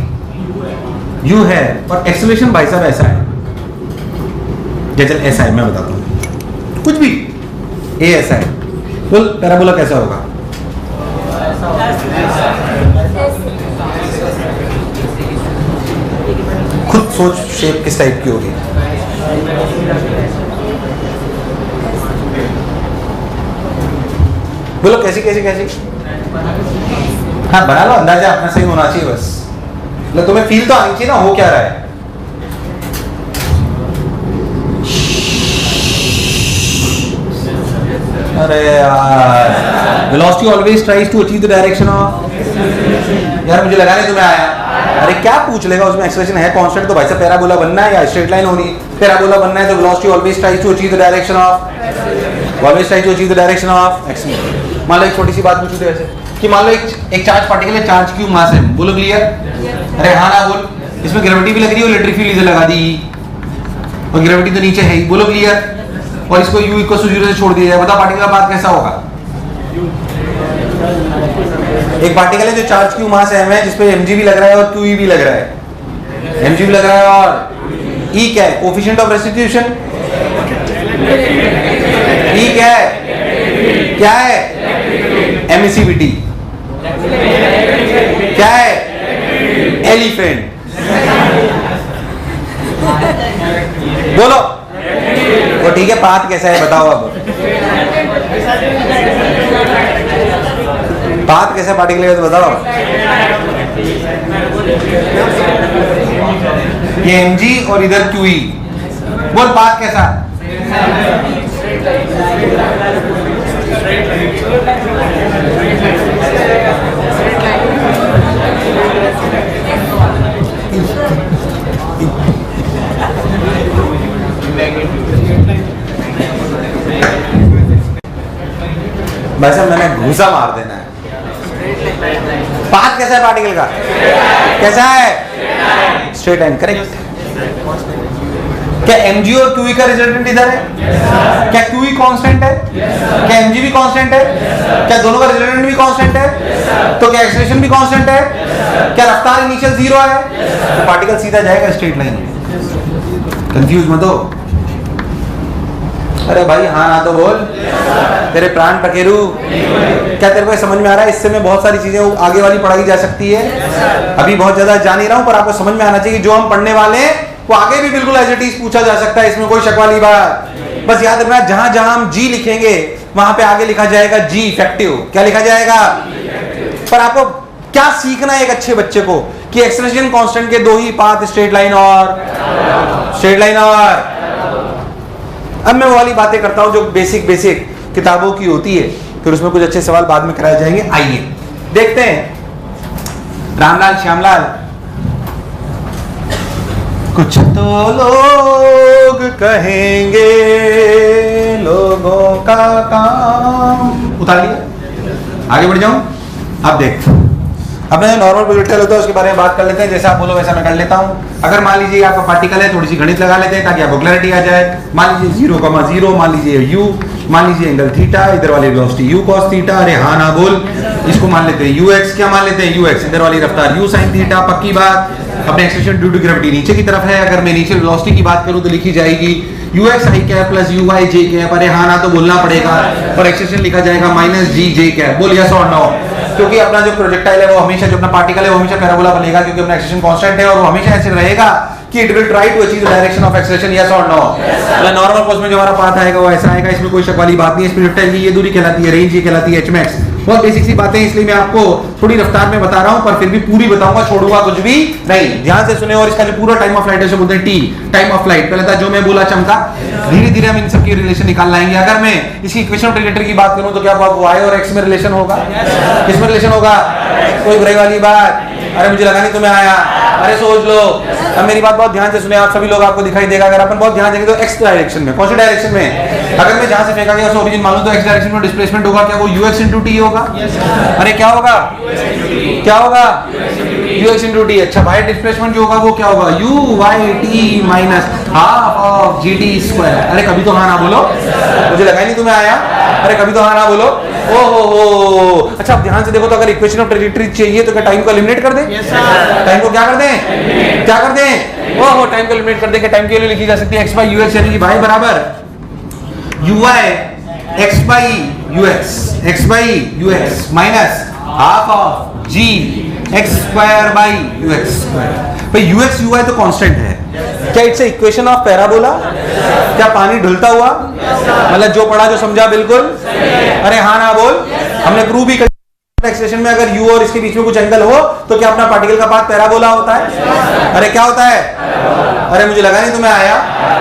u है और एक्सेलरेशन भाई साहब ऐसा है, जैसे ऐसा है, मैं बताता हूं कुछ भी, a ऐसा है, बोल पैराबोला कैसा होगा? खुद सोच, शेप किस टाइप की होगी? बोलो कैसी कैसी कैसी? हाँ बना लो, अंदाजा अपना सही होना चाहिए बस, तुम्हें फील तो आनी चाहिए ना हो क्या रहा है। अरे यार, velocity always tries to achieve the direction of, यार मुझे लगा नहीं तुम्हें आया। अरे क्या पूछ लेगा, उसमें एक्सेलरेशन है कांस्टेंट, तो भाई साहब पैराबोला बनना है या स्ट्रेट लाइन होनी है? पैराबोला बनना है तो velocity always tries to achieve the direction of, always tries to achieve the direction of acceleration. मान लो एक छोटी सी बात पूछूं तो ऐसे कि मान लो एक चार्ज पार्टिकल है, चार्ज क्यू मास है, बोलो क्लियर? अरे हाँ ना बोल, इसमें ग्रेविटी भी लग रही है और इलेक्ट्रिक फील्ड इधर लगा दी, और ग्रेविटी तो नीचे है ही, बोलो क्लियर? और इसको u इक्वल टू 0 से छोड़ दिया जाए, बता पार्टिकल का पाथ कैसा होगा? एक पार्टिकल है जो चार्ज क्यू मास m है, जिसपे mg भी लग रहा है और qe भी लग रहा है, mg भी लग रहा है और e क्या है? Coefficient of restitution. e क्या है? क्या है? एमिसिविटी क्या है? एलिफेंट। बोलो वो ठीक है, पाथ कैसा है बताओ अब। पाथ कैसा पार्टिकल है तो बताओ। ये mg और इधर qe, बोल पाथ कैसा? वैसे मैंने घूसा मार देना है। पाथ कैसा है पार्टिकल का? कैसा है? Straight line, correct. क्या mg और qe का रिजल्टेंट इधर है? क्या qe कांस्टेंट है? क्या mg भी कांस्टेंट है? क्या दोनों का रिजल्टेंट भी कांस्टेंट है? तो क्या एक्सेलरेशन भी कांस्टेंट है? क्या रफ्तार इनिशियल 0 है? तो पार्टिकल सीधा जाएगा स्ट्रेट लाइन में। कंफ्यूज मत हो। अरे भाई हाँ ना तो बोल, तेरे प्राण पकेरू। क्या तेरे को समझ में आ रहा है? इससे में बहुत सारी चीजें आगे वाली पढ़ाई जा सकती है। अभी बहुत ज्यादा जा नहीं रहा हूं, पर आपको समझ में आना चाहिए जो हम पढ़ने वाले हैं वो आगे भी बिल्कुल एज इट इज पूछा जा सकता है, इसमें कोई शक वाली बात। बस याद रखना, जहां जहां हम जी लिखेंगे वहां पे आगे लिखा जाएगा जी इफेक्टिव। क्या लिखा जाएगा? पर आपको क्या सीखना है एक अच्छे बच्चे को कि एक्सेलरेशन कांस्टेंट के दो ही पाथ, स्ट्रेट लाइन और स्ट्रेट लाइन। और अब मैं वो वाली बातें करता हूं जो बेसिक किताबों की होती है, फिर उसमें कुछ अच्छे सवाल बाद में कराए जाएंगे। आइए देखते हैं। रामलाल श्यामलाल, कुछ तो लोग कहेंगे लोगों का काम। उतार लिया, आगे बढ़ जाऊं। अब देख, अपने जो नॉर्मल प्रोजेक्टाइल होता है उसके बारे में बात कर लेते हैं। जैसा आप बोलो वैसा मैं कर लेता हूं। अगर मान लीजिए आपका पार्टिकल है, थोड़ी सी गणित लगा लेते हैं ताकि आपको क्लैरिटी आ जाए। मान लीजिए 0,0, मान लीजिए u, मान लीजिए एंगल थीटा, इधर वाली वेलोसिटी u cos थीटा। अरे हाँ ना बोल, इसको मान लेते हैं ux। क्या मान लेते हैं? ux। इधर वाली रफ्तार u sin थीटा। पक्की बात। अपने एक्सेलरेशन ड्यू टू ग्रेविटी नीचे की तरफ है। अगर मैं इनिशियल वेलोसिटी की बात करूं तो लिखी जाएगी ux i cap plus uy j cap. अरे हाँ ना तो बोलना पड़ेगा। और एक्सेलरेशन लिखा जाएगा माइनस g j कैप। बोल यस और नो। क्योंकि अपना जो प्रोजेक्टाइल है वो हमेशा, जो अपना पार्टिकल है वो हमेशा पैराबोला बनेगा, क्योंकि अपना एक्सेलरेशन कांस्टेंट है और वो हमेशा ऐसे रहेगा कि it will try to achieve the direction of acceleration. Yes और नो। नॉर्मल कोर्स में जो हमारा पाथ आएगा वो ऐसा आएगा, इसमें कोई शक वाली बात नहीं है। इस प्रोजेक्टाइल की ये दूरी कहलाती है रेंज, ये कहलाती है एचमैक्स। बहुत बेसिक सी बातें, इसलिए मैं आपको थोड़ी रफ्तार में बता रहा हूं, पर फिर भी पूरी बताऊंगा, छोड़ूंगा कुछ भी नहीं। ध्यान से सुने। और इसका जो पूरा टाइम ऑफ फ्लाइट है उसे बोलते हैं टी, टाइम ऑफ फ्लाइट। पहले था जो मैं बोला चमका, धीरे धीरे हम इन सब की रिलेशन निकाल लाएंगे। अगर मैं इसकी इक्वेशन ऑफ ट्रेजेक्टरी की बात करूं तो क्या y और x में रिलेशन होगा? किसमें रिलेशन होगा? कोई बुराई वाली बात? अरे मुझे लगा नहीं तुम्हें आया। अरे सोच लो। अब मेरी बात बहुत ध्यान से सुने आप सभी लोग, आपको दिखाई देगा। अगर अपन बहुत ध्यान देंगे तो x डायरेक्शन में, कौन सी डायरेक्शन में? अगर मैं जहां से फेंका गया उसे ओरिजिन मानूं तो x डायरेक्शन में डिस्प्लेसमेंट होगा क्या? वो ux into t होगा। अरे क्या होगा? क्या होगा? ux into t। अच्छा, y डिस्प्लेसमेंट जो होगा वो क्या होगा? u/t minus half of gt square. अरे कभी तो हाँ ना बोलो, मुझे लगा ही नहीं तुम्हें आया। अरे कभी तो हाँ ना बोलो। ओ हो। अच्छा, अब ध्यान से देखो तो अगर इक्वेशन ऑफ ट्रेजेक्टरी चाहिए तो क्या टाइम को एलिमिनेट कर दें? टाइम को क्या कर दें? क्या कर दें? ओहो, टाइम को एलिमिनेट कर दें। टाइम के लिए लिखी जा सकती है x by ux, यानी कि y बराबर uy x by ux, x by ux minus half of g x square by ux square. भाई ux uy तो कांस्टेंट है। क्या इट्स इक्वेशन ऑफ पैराबोला? क्या पानी ढुलता हुआ? मतलब जो पढ़ा जो समझा बिल्कुल। अरे हाँ ना बोल। हमने प्रूव भी कर एक्सेलरेशन में अगर u और इसके बीच में कुछ एंगल हो तो क्या अपना पार्टिकल का पाथ पैराबोला होता है? अरे क्या होता है? अरे मुझे लगा नहीं तुम्हें आया।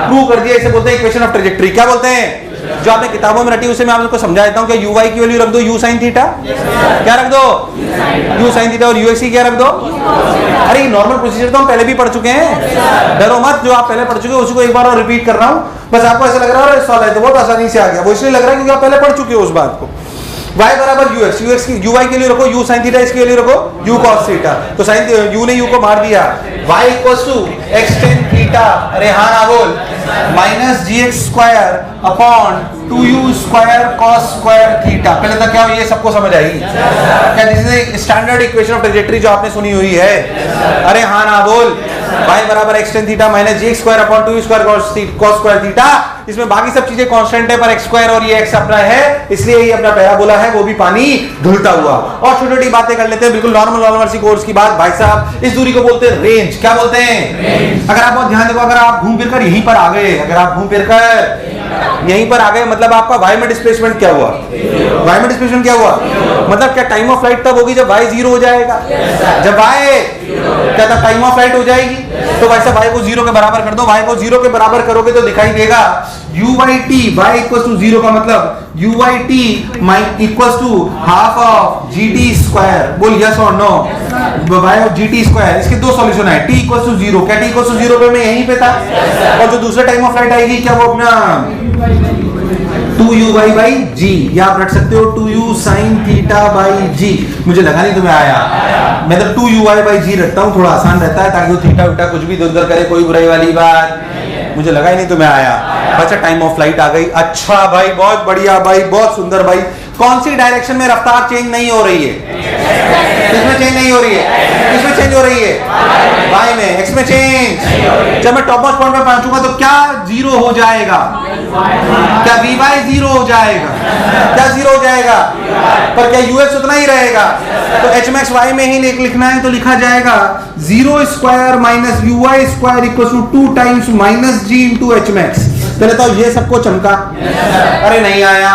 प्रूव कर दिया। इसे बोलते हैं इक्वेशन ऑफ ट्रेजेक्टरी। क्या बोलते हैं? जो आपने किताबों में रटी उसे मैं आपको समझा देता हूं। क्या uy की वैल्यू रख दो u sin थीटा। क्या रख दो? u sin theta. और ux की क्या रख दो? अरे नॉर्मल प्रोसीजर तो हम पहले भी पढ़ चुके हैं, डरो मत। जो आप पहले पढ़ चुके हो उसी को एक बार और रिपीट कर रहा हूं। बस आपको ऐसा लग रहा है सवाल है तो बहुत आसानी से आ गया, वो इसलिए लग रहा है क्योंकि आप पहले पढ़ चुके हो उस बात को। y बराबर ux, ux की uy के लिए रखो u sin थीटा, इसके लिए रखो u cos थीटा। तो sin u ने u को मार दिया। y equals to x tan theta. अरे हाँ ना बोल। Minus gx square upon 2u square cos square theta. पहले तक क्या हो ये सबको समझ आई? क्या this is standard equation of trajectory जो आपने सुनी हुई है? अरे हाँ ना बोल। y बराबर x tan theta minus g square upon 2 square cos square theta. इसमें बाकी सब चीजें कांस्टेंट है, पर x स्क्वायर और ये x अपना है, इसलिए ये अपना पैराबोला है, वो भी पानी धुलता हुआ। और छोटी छोटी बातें कर लेते हैं, बिल्कुल नॉर्मल सी कोर्स की बात। भाई साहब, इस दूरी को बोलते हैं रेंज। क्या बोलते हैं? अगर आप बहुत ध्यान देखो, अगर आप घूम फिर कर यहीं पर आ गए, अगर आप घूम फिर कर यहीं पर आ गए, मतलब आपका y में डिस्प्लेसमेंट क्या हुआ? y में डिस्प्लेसमेंट क्या हुआ? मतलब क्या टाइम ऑफ फ्लाइट तब होगी जब y 0 हो जाएगा? जब y क्या तब टाइम ऑफ फ्लाइट हो जाएगी? तो भाई साहब y को 0 के बराबर कर दो। y को 0 के बराबर करोगे तो दिखाई देगा u by t, y equals to 0 का मतलब u by t equals to half of gt square. बोल यस और नो? y ऑफ gt स्क्वायर। इसके दो सॉल्यूशन है, t इक्वल्स टू 0। क्या t इक्वल्स टू 0 पे मैं यहीं पे था? और जो दूसरा टाइम ऑफ फ्लाइट आएगी क्या, वो अपना 2u by g, या आप रख सकते हो 2u sin theta by g। मुझे लगा नहीं तुम्हें आया, मैं तो 2u by g रखता हूँ, थोड़ा आसान रहता है, ताकि वो थीटा उठा कुछ भी इधर करे, कोई बुराई वाली बात। मुझे लगा ही नहीं तुम्हें आया। अच्छा, टाइम ऑफ फ्लाइट आ गई। अच्छा भाई, बहुत बढ़िया भाई, बहुत सुंदर भाई। कौन सी डायरेक्शन में रफ्तार चेंज नहीं हो रही है? किसमें चेंज नहीं हो रही है? किसमें चेंज हो रही है? y में। x में चेंज। जब मैं टॉप मोस्ट पॉइंट पे पहुंचूंगा तो क्या 0 हो जाएगा? क्या vy 0 हो जाएगा? क्या 0 हो जाएगा? पर क्या ux उतना ही रहेगा? तो hmax y में ही लिखना है, तो लिखा जाएगा 0 square minus uy square equal to 2 times minus g into hmax। पहले तो ये सबको चमका। अरे नहीं आया,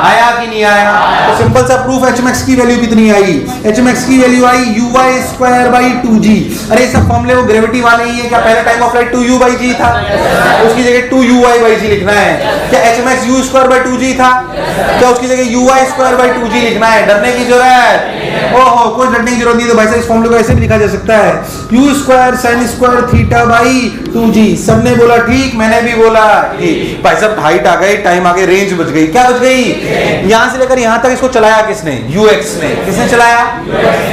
आया कि नहीं आया? तो सिंपल सा प्रूफ, hmax की वैल्यू कितनी आई? hmax की value I uy square by 2g। अरे सब फॉर्मूले वो ग्रेविटी वाले ही है क्या? पहले time of flight 2u by g था, उसकी जगह 2uy by g लिखना है। क्या hmax u square by 2g था? क्या उसकी जगह uy स्क्वायर बाई 2g लिखना है? डरने की जरूरत? ओहो, कोई डरने की जरूरत नहीं। तो भाई साहब, इस फॉर्मूले को ऐसे भी लिखा जा सकता है, u square sin square theta by 2g। सबने बोला ठीक, मैंने भी बोला ठीक। भाई साहब, हाइट आ गई, टाइम आ गई, रेंज बच गई। क्या बच गई? यहां से लेकर यहां तक इसको चलाया किसने? ux ने। किसने चलाया?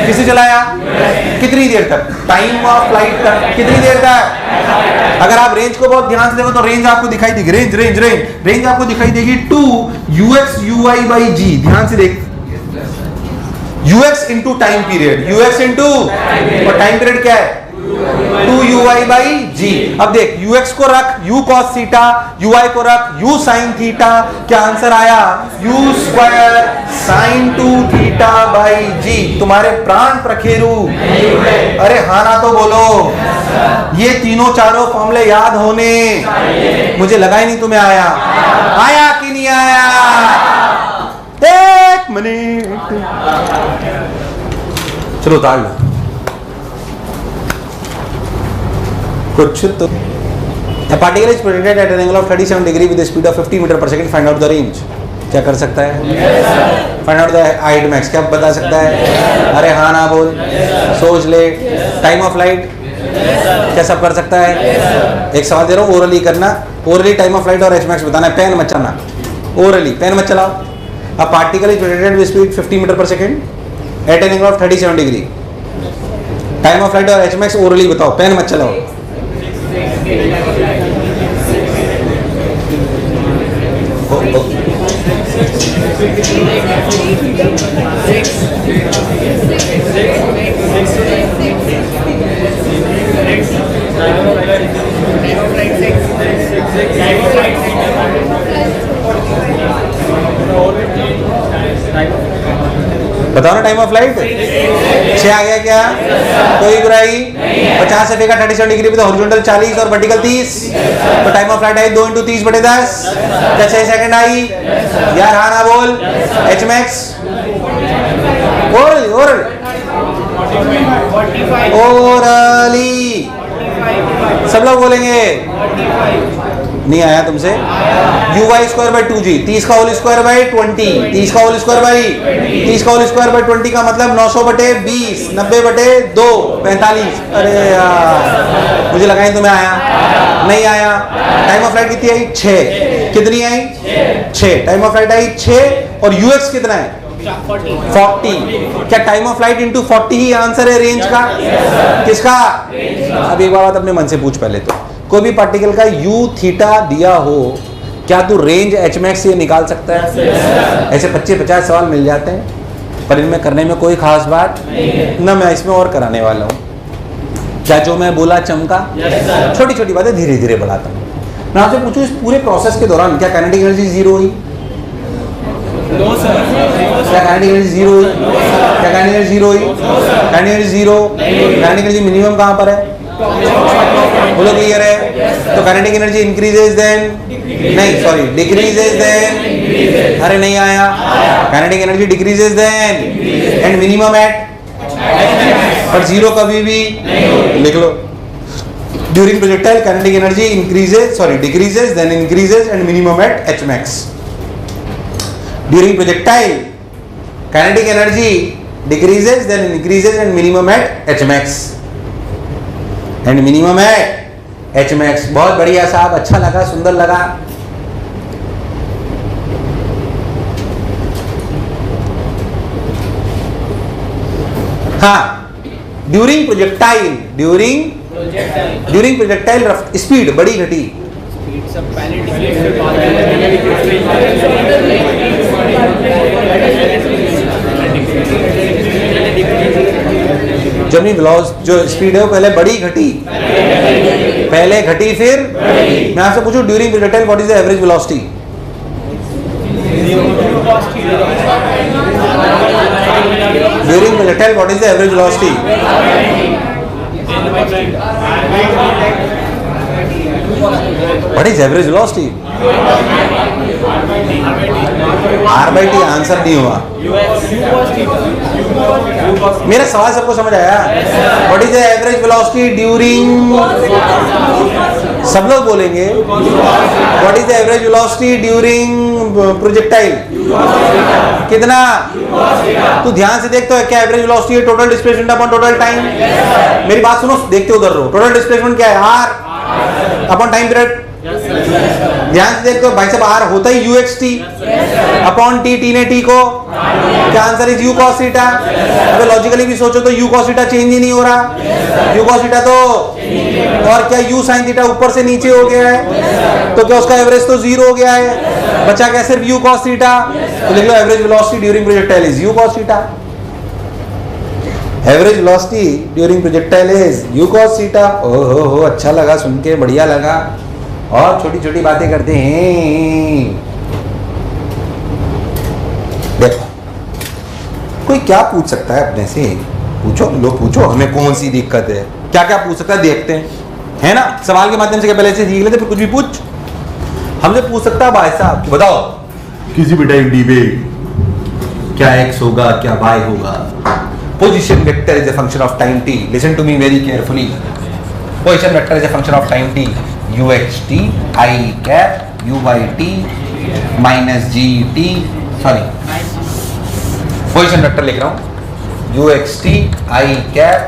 किसने चलाया? कितनी देर तक? टाइम ऑफ फ्लाइट तक। कितनी देर तक? अगर आप रेंज को बहुत ध्यान से देखो तो रेंज आपको दिखाई देगी, रेंज आपको दिखाई देगी 2ux uy by g। ध्यान से देख, ux into time period, ux into, और टाइम पीरियड क्या है? 2uy by g। अब देख, ux को रख u cos थीटा, uy को रख u sin थीटा। क्या आंसर आया? u square sin 2 theta by g। तुम्हारे प्राण प्रखेरु, अरे हाँ ना तो बोलो। ये तीनों चारों फॉर्मूले याद होने, मुझे लगा ही नहीं तुम्हें आया। आया कि नहीं आया? एक मिनट, चलो उतार लो कुछ तो। A particle is projected at an angle of 37 degree with a speed of 50 metre per second. Find out the range. क्या कर सकता है? Find out the height max. क्या बता सकता है? अरे हाँ ना बोल, सोच ले। टाइम ऑफ फ्लाइट क्या सब कर सकता है? एक सवाल दे रहा हूँ, ओरली करना। ओरली टाइम ऑफ फ्लाइट और एच मैक्स बताना है, पेन मत चलाना। ओरली पेन मत चलाओ। A particle is projected with speed 50 metre per second at an angle of 37 degree. Time of flight और एच मैक्स ओरली बताओ, पेन मत चलाओ। बताओ ना, टाइम ऑफ फ्लाइट 6 आ गया क्या? कोई बुराई? 50 से फेंका 37 डिग्री पे, तो हॉरिजॉन्टल 40 और वर्टिकल 30। तो time of flight I 2 into 30 बटे 10। क्या 6 सेकंड आई? यार हाँ ना बोल। एच मैक्स ओरली सब लोग बोलेंगे। नहीं आया तुमसे? uy स्क्वायर बाई 2g, 30 का होल स्क्वायर बाई 20, 30 का होल स्क्वायर बाई 30 का होल स्क्वायर बाई 20 का मतलब 900 बटे 20, 90 बटे 2, 45। अरे यार, मुझे लगा ही तुम्हें आया। नहीं आया। टाइम ऑफ फ्लाइट कितनी आई? 6। कितनी आई? 6। टाइम ऑफ फ्लाइट आई 6 और ux कितना है? 40। क्या time of flight into 40 he answer है रेंज का? किसका? अब एक बात अपने मन से पूछ पहले तो, कोई भी पार्टिकल का u थीटा दिया हो, क्या तू रेंज एच मैक्स से निकाल सकता है? ऐसे 25-50 सवाल मिल जाते हैं, पर इनमें करने में कोई खास बात न मैं इसमें और कराने वाला हूँ। क्या जो मैं बोला चमका? छोटी छोटी बातें धीरे धीरे बढ़ाता हूँ। मैं आपसे पूछूं, इस पूरे प्रोसेस के दौरान क्या काइनेटिक एनर्जी जीरो हुई? क्या काइनेटिक एनर्जी जीरो हुई? क्या काइनेटिक एनर्जी जीरो हुई? Kinetic energy zero. Kinetic energy minimum कहाँ पर है? बोलो क्लियर है? तो काइनेटिक एनर्जी इंक्रीजेज देन, नहीं सॉरी, डिक्रीजेज देन, अरे नहीं आया, kinetic energy decreases then and minimum at, पर जीरो कभी भी लिख लो। During projectile kinetic energy increases, sorry decreases then increases and minimum at H max. During projectile kinetic energy decreases then increases and minimum at H max, and minimum at H max. बहुत बढ़िया साहब, अच्छा लगा, सुंदर लगा। हाँ, during projectile, during projectile speed बड़ी घटी, जब जो स्पीड है वो पहले बड़ी घटी, पहले घटी फिर। मैं आपसे पूछूं, during projectile what is the average velocity? During projectile what is the average velocity? What is average velocity? R/T answer नहीं हुआ। मेरा सवाल सबको समझ आया? What is the average velocity during, सब लोग बोलेंगे what is the average velocity during projectile? कितना? तू ध्यान से देख, तो क्या एवरेज वेलोसिटी है? Total displacement upon total time. मेरी बात सुनो, देखते उधर रहो। टोटल डिस्प्लेसमेंट क्या है? r upon time period. ध्यान से देख, तो भाई साहब r होता ही uxt अपॉन t, t ने t को, क्या answer is u cos theta. अबे लॉजिकली भी सोचो तो u cos थीटा चेंज ही नहीं हो रहा, u cos थीटा तो, और क्या u sin थीटा ऊपर से नीचे हो गया है, तो क्या उसका एवरेज तो जीरो हो गया है, बचा क्या सिर्फ u cos थीटा। तो लिख लो average velocity during projectile is u cos theta. Average velocity during projectile is u cos theta. ओहो, अच्छा लगा सुन के, बढ़िया लगा। और छोटी छोटी बातें करते हैं। देखो, कोई क्या पूछ सकता है अपने से? पूछो, लो पूछो, हमें कौन सी दिक्कत है? क्या क्या पूछ सकता है, देखते हैं, है ना? सवाल के माध्यम से क्या पहले से सीख लेते, फिर कुछ भी पूछ। हमसे पूछ सकता है भाई साहब, बताओ किसी भी टाइम डी पे क्या x होगा, क्या y होगा? Position vector is a function of time t। Listen to me very carefully. Position vector is a function of time t। uxt I cap uyt minus gt, sorry position vector लिख रहा हूं, uxt I cap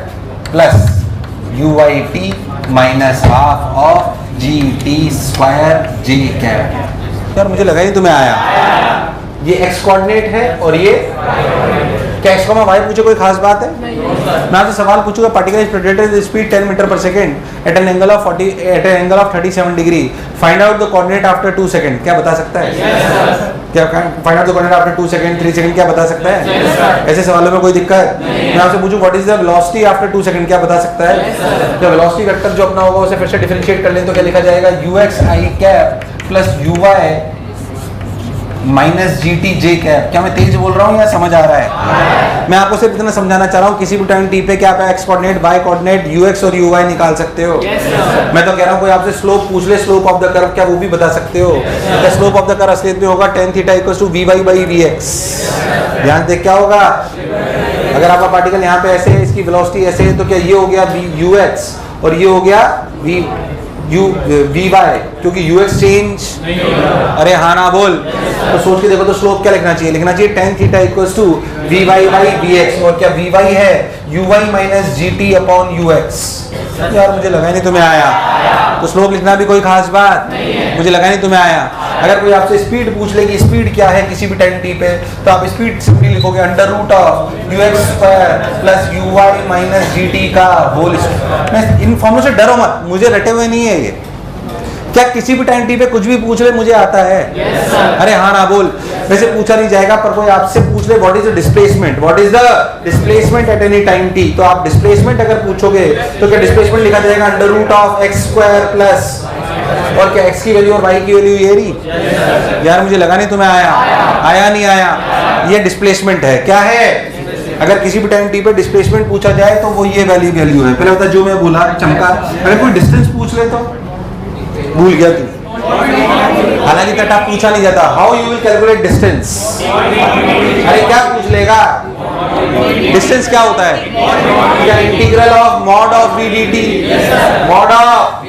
plus uyt minus half of gt square j cap. यार मुझे लगा ही तुम्हें आया। ये x coordinate है और ये क्या x, y पूछे, कोई खास बात है? मैं आपसे सवाल पूछूंगा, particle is projected speed 10 metre per second at an angle of 37 degree, find out the coordinate after 2 second. क्या बता सकता है? क्या find out the coordinate after 2 second, 3 second, क्या बता सकता है? ऐसे सवालों में कोई दिक्कत? मैं आपसे पूछूं what is the velocity after 2 second, क्या बता सकता है? तो वेलोसिटी वेक्टर जो अपना होगा उसे फिर से डिफरेंशिएट कर लें तो क्या लिखा जाएगा? ux I cap plus uy minus gt j cap. क्या मैं तेज बोल रहा हूँ या समझ आ रहा है? मैं आपको सिर्फ इतना समझाना चाह रहा हूँ, किसी भी टाइम t पे क्या आप x coordinate, y coordinate, ux और uy निकाल सकते हो। मैं तो कह रहा हूँ कोई आपसे स्लोप पूछ ले, स्लोप ऑफ द कर्व, क्या वो भी बता सकते हो? क्या स्लोप ऑफ द कर्व असलियत में होगा tan theta equals to vy by vx। ध्यान से क्या होगा? अगर आपका पार्टिकल यहाँ पे ऐसे है, इसकी वेलोसिटी ऐसे है, तो क्या ये हो गया ux और ये हो गया vy, क्योंकि ux चेंज, अरे हाँ ना बोल। तो सोच के देखो, तो स्लोप क्या लिखना चाहिए? लिखना चाहिए tan theta equals to vy by vx, और क्या vy है uy minus gt upon ux। यार मुझे लगा नहीं तुम्हें आया, तो स्लोप लिखना भी कोई खास बात, मुझे लगा नहीं तुम्हें आया। अगर कोई आपसे स्पीड पूछ ले कि स्पीड क्या है किसी भी टाइम t पे, तो आप स्पीड सिंपली लिखोगे under root of ux square plus uy minus gt का होल स्क्वायर। इन फॉर्मूलों से डरो मत, मुझे रटे हुए नहीं है ये। क्या किसी भी टाइम t पे कुछ भी पूछ ले मुझे आता है? अरे हाँ ना बोल। वैसे पूछा नहीं जाएगा, पर कोई आपसे पूछ ले what is the displacement, what is the displacement at any time t, तो आप डिस्प्लेसमेंट अगर पूछोगे तो क्या डिस्प्लेसमेंट लिखा जाएगा under root of X square plus, और क्या x की वैल्यू और y की वैल्यू ये रही। यार मुझे लगा नहीं तुम्हें आया नहीं आया, ये डिस्प्लेसमेंट है। क्या है, अगर किसी भी टाइम t पे डिस्प्लेसमेंट पूछा जाए तो वो ये वैल्यू है। पहले बता, जो मैं बोला चमका, अगर कोई डिस्टेंस पूछ ले तो भूल गया तू, हालांकि तटा पूछा नहीं जाता। How you will calculate distance, अरे क्या पूछ लेगा, डिस्टेंस क्या होता है, क्या integral of mod of v dt, mod of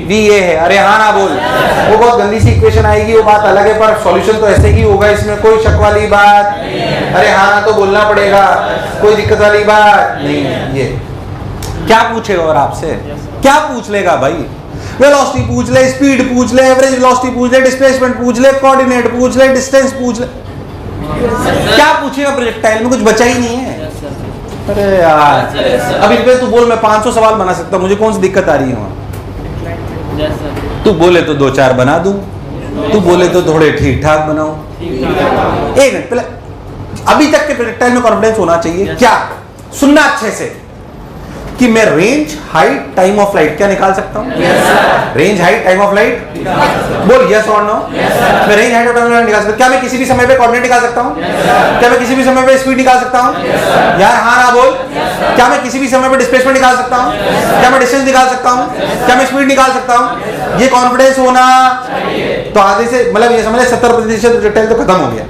v ये है। अरे हाँ ना बोल, वो बहुत गंदी सी इक्वेशन आएगी, वो बात अलग है, पर सॉल्यूशन तो ऐसे ही होगा, इसमें कोई शक वाली बात। अरे हाँ ना तो बोलना पड़ेगा, कोई दिक्कत वाली बात नहीं है। ये क्या पूछेगा और आपसे क्या पूछ लेगा भाई, वेलोसिटी पूछ ले, स्पीड पूछ ले, एवरेज वेलोसिटी पूछ ले, डिस्प्लेसमेंट पूछ ले, कोऑर्डिनेट पूछ ले, डिस्टेंस पूछ ले, क्या पूछेगा प्रोजेक्टाइल में, कुछ बचा ही नहीं है। अरे यार अब इस पे तू बोल, मैं 500 सवाल बना सकता हूँ, मुझे कौन सी दिक्कत आ रही है वहां। तू बोले तो 2-4 बना दूं, तू बोले तो थोड़े ठीक ठाक बनाऊं। एक मिनट पहले, अभी तक के प्रोजेक्टाइल में कॉन्फिडेंस होना चाहिए। क्या सुनना अच्छे से कि मैं range height time of light क्या निकाल सकता हूं, range height time of light, बोल यस और नो। मैं रेंज हाइट और टाइम ऑफ लाइट निकाल सकता हूं। क्या मैं किसी भी समय पे कोऑर्डिनेट निकाल सकता हूं, क्या मैं किसी भी समय पे स्पीड निकाल सकता हूं, यार हाँ ना बोल। क्या मैं किसी भी समय पे डिस्प्लेसमेंट निकाल सकता हूं, क्या मैं डिस्टेंस निकाल सकता हूं, क्या मैं स्पीड निकाल सकता हूं, ये कॉन्फिडेंस होना। तो आधे से मतलब ये समझ 70% प्रोजेक्टाइल तो खत्म हो गया,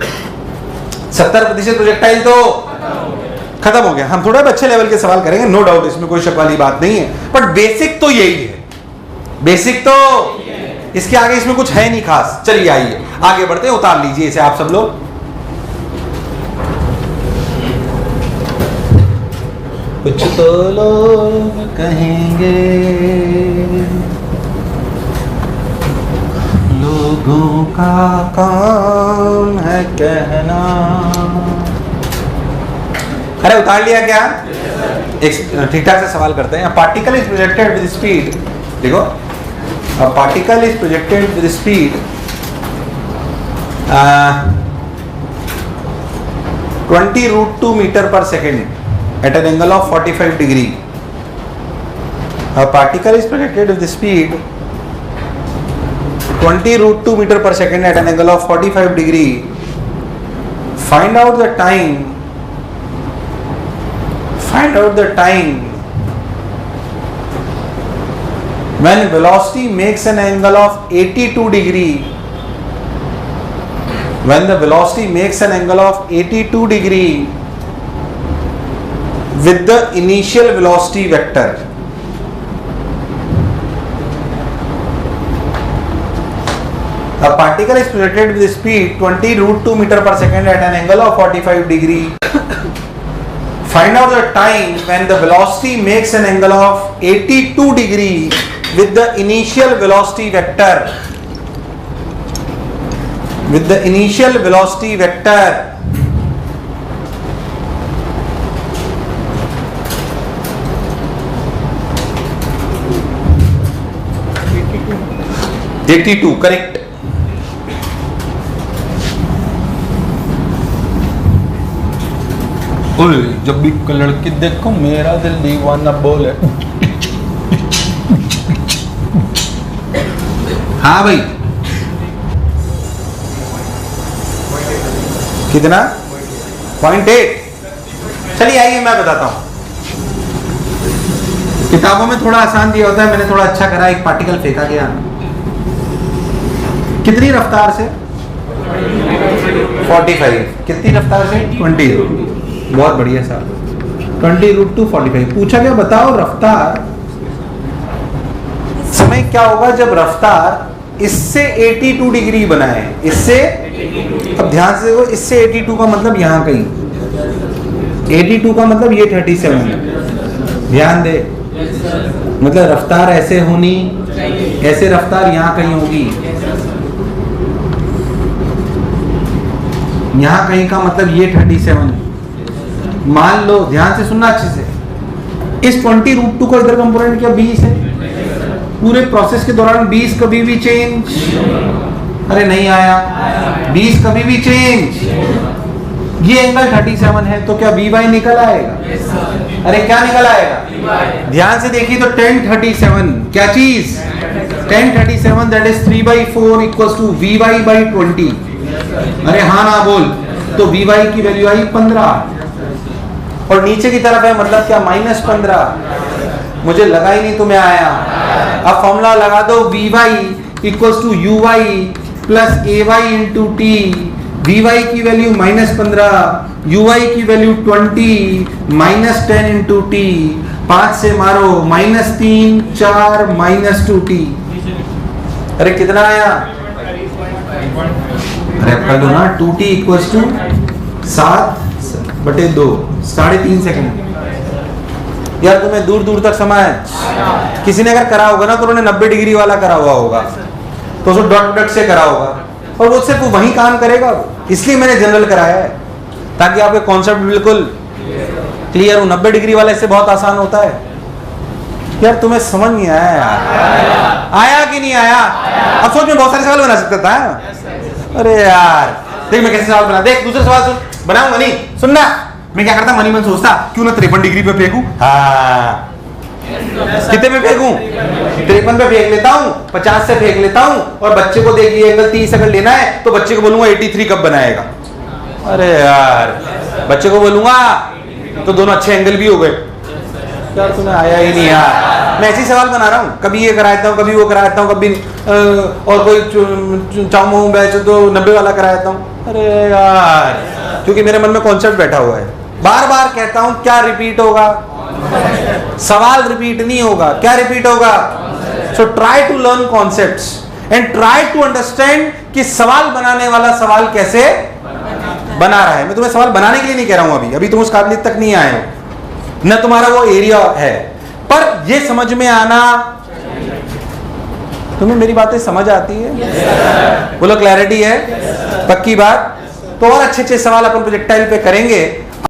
70% प्रोजेक्टाइल तो खत्म हो गया। हम थोड़ा अच्छे लेवल के सवाल करेंगे, नो डाउट, इसमें कोई शक वाली बात नहीं है, बट बेसिक तो यही है, बेसिक तो इसके आगे इसमें कुछ है नहीं खास। चलिए आइए आगे बढ़ते हैं, उतार लीजिए इसे आप सब लोग। कुछ तो लोग कहेंगे, लोगों का काम है कहना। अरे उतार लिया क्या, एक ठीक ठाक से सवाल करते हैं। Particle is projected with speed, देखो a particle is projected with speed 20√2 meter per second at an angle of 45 degree. A particle is projected with speed 20√2 meter per second at an angle of 45 degree. Find out the time when velocity makes an angle of 82 degree, when the velocity makes an angle of 82 degree with the initial velocity vector. A particle is projected with speed 20√2 meter per second at an angle of 45 degree. Find out the time when the velocity makes an angle of 82 degree with the initial velocity vector. With the initial velocity vector. (82) correct. जब भी लड़की देखो मेरा दिल दीवाना बोले। हाँ भाई कितना 0.8। चलिए आइए मैं बताता हूं, किताबों में थोड़ा आसान दिया होता है, मैंने थोड़ा अच्छा करा। एक पार्टिकल फेंका गया, कितनी रफ्तार से 45, कितनी रफ्तार से 20, बहुत बढ़िया साहब 20√2 45। पूछा गया बताओ रफ्तार समय क्या होगा जब रफ्तार इससे 82 डिग्री बनाए, इससे, अब ध्यान से देखो, इससे 82 का मतलब यहां कहीं, 82 का मतलब ये 37, ध्यान दे, मतलब रफ्तार ऐसे होनी, ऐसे रफ्तार यहां कहीं होगी, यहां कहीं का मतलब ये 37। मान लो, ध्यान से सुनना अच्छे से, इस 20√2 को इधर कंपोनेंट किया 20 है, पूरे प्रोसेस के दौरान 20 कभी भी चेंज, अरे नहीं आया। 20 कभी भी चेंज। ये एंगल 37 है तो क्या बी वाई निकल आएगा? अरे क्या निकल आएगा? ध्यान से देखिए तो tan 37 क्या चीज? tan 37 that is 3/4 equals to V Y by 20। अरे हाँ ना बोल। तो वी वाई की वैल्यू आई 15 और नीचे की तरफ है मतलब क्या -15। मुझे लगा ही नहीं तुम्हें आया। अब फॉर्मूला लगा दो V Y equals to U Y plus A Y into T. V Y की वैल्यू -15, यू वाई की वैल्यू 20 -10 इंटू टी। 5 से मारो -3 4 -2t। अरे कितना आया? अरे कर दो ना 2t इक्वल्स टू 7/2 3.5 सेकंड। यार तुम्हें दूर दूर तक समय है। किसी ने अगर करा होगा ना तो उन्होंने 90 डिग्री वाला करा हुआ होगा तो उसको डॉट डॉट से करा होगा और वो सिर्फ वही काम करेगा। इसलिए मैंने जनरल कराया है ताकि आपके कॉन्सेप्ट बिल्कुल क्लियर हो। 90 डिग्री वाला इससे बहुत आसान होता है। यार तुम्हें समझ नहीं आया यार? आया कि नहीं आया? अब सोच में बहुत सारे सवाल बना सकता था। अरे यार देख मैं कैसे सवाल बना। देख दूसरा सवाल सुन। बनाऊंगा नहीं, सुनना। मैं क्या करता, मनी मन सोचता क्यों ना 53 डिग्री पे फेंकूं। हाँ कितने पे फेंकूं? 53 पे फेंक लेता हूं, 50 से फेंक लेता हूं और बच्चे को देखिए एंगल 30 अगर लेना है तो बच्चे को बोलूंगा 83 कब बनाएगा। अरे यार बच्चे को बोलूंगा तो दोनों अच्छे एंगल भी हो गए। यार तुम्हें आया ही नहीं यार। मैं ऐसे सवाल बना रहा हूँ, कभी ये कराता हूँ कभी वो कराता हूँ कभी और कोई चाऊ बैच तो 90 वाला कराता हूँ। अरे यार क्योंकि मेरे मन में कॉन्सेप्ट बैठा हुआ है। बार बार कहता हूं क्या रिपीट होगा? सवाल रिपीट नहीं होगा। क्या रिपीट होगा? So try to learn concepts and try to understand कि सवाल बनाने वाला सवाल कैसे बना रहा है। मैं तुम्हें सवाल बनाने के लिए नहीं कह रहा हूं। अभी तुम उस काबिलियत तक नहीं आए हो, न तुम्हारा वो एरिया है। पर यह समझ में आना, तुम्हें मेरी बातें समझ आती है? बोलो क्लैरिटी है? पक्की बात? तो और अच्छे अच्छे सवाल अपन प्रोजेक्टाइल पे करेंगे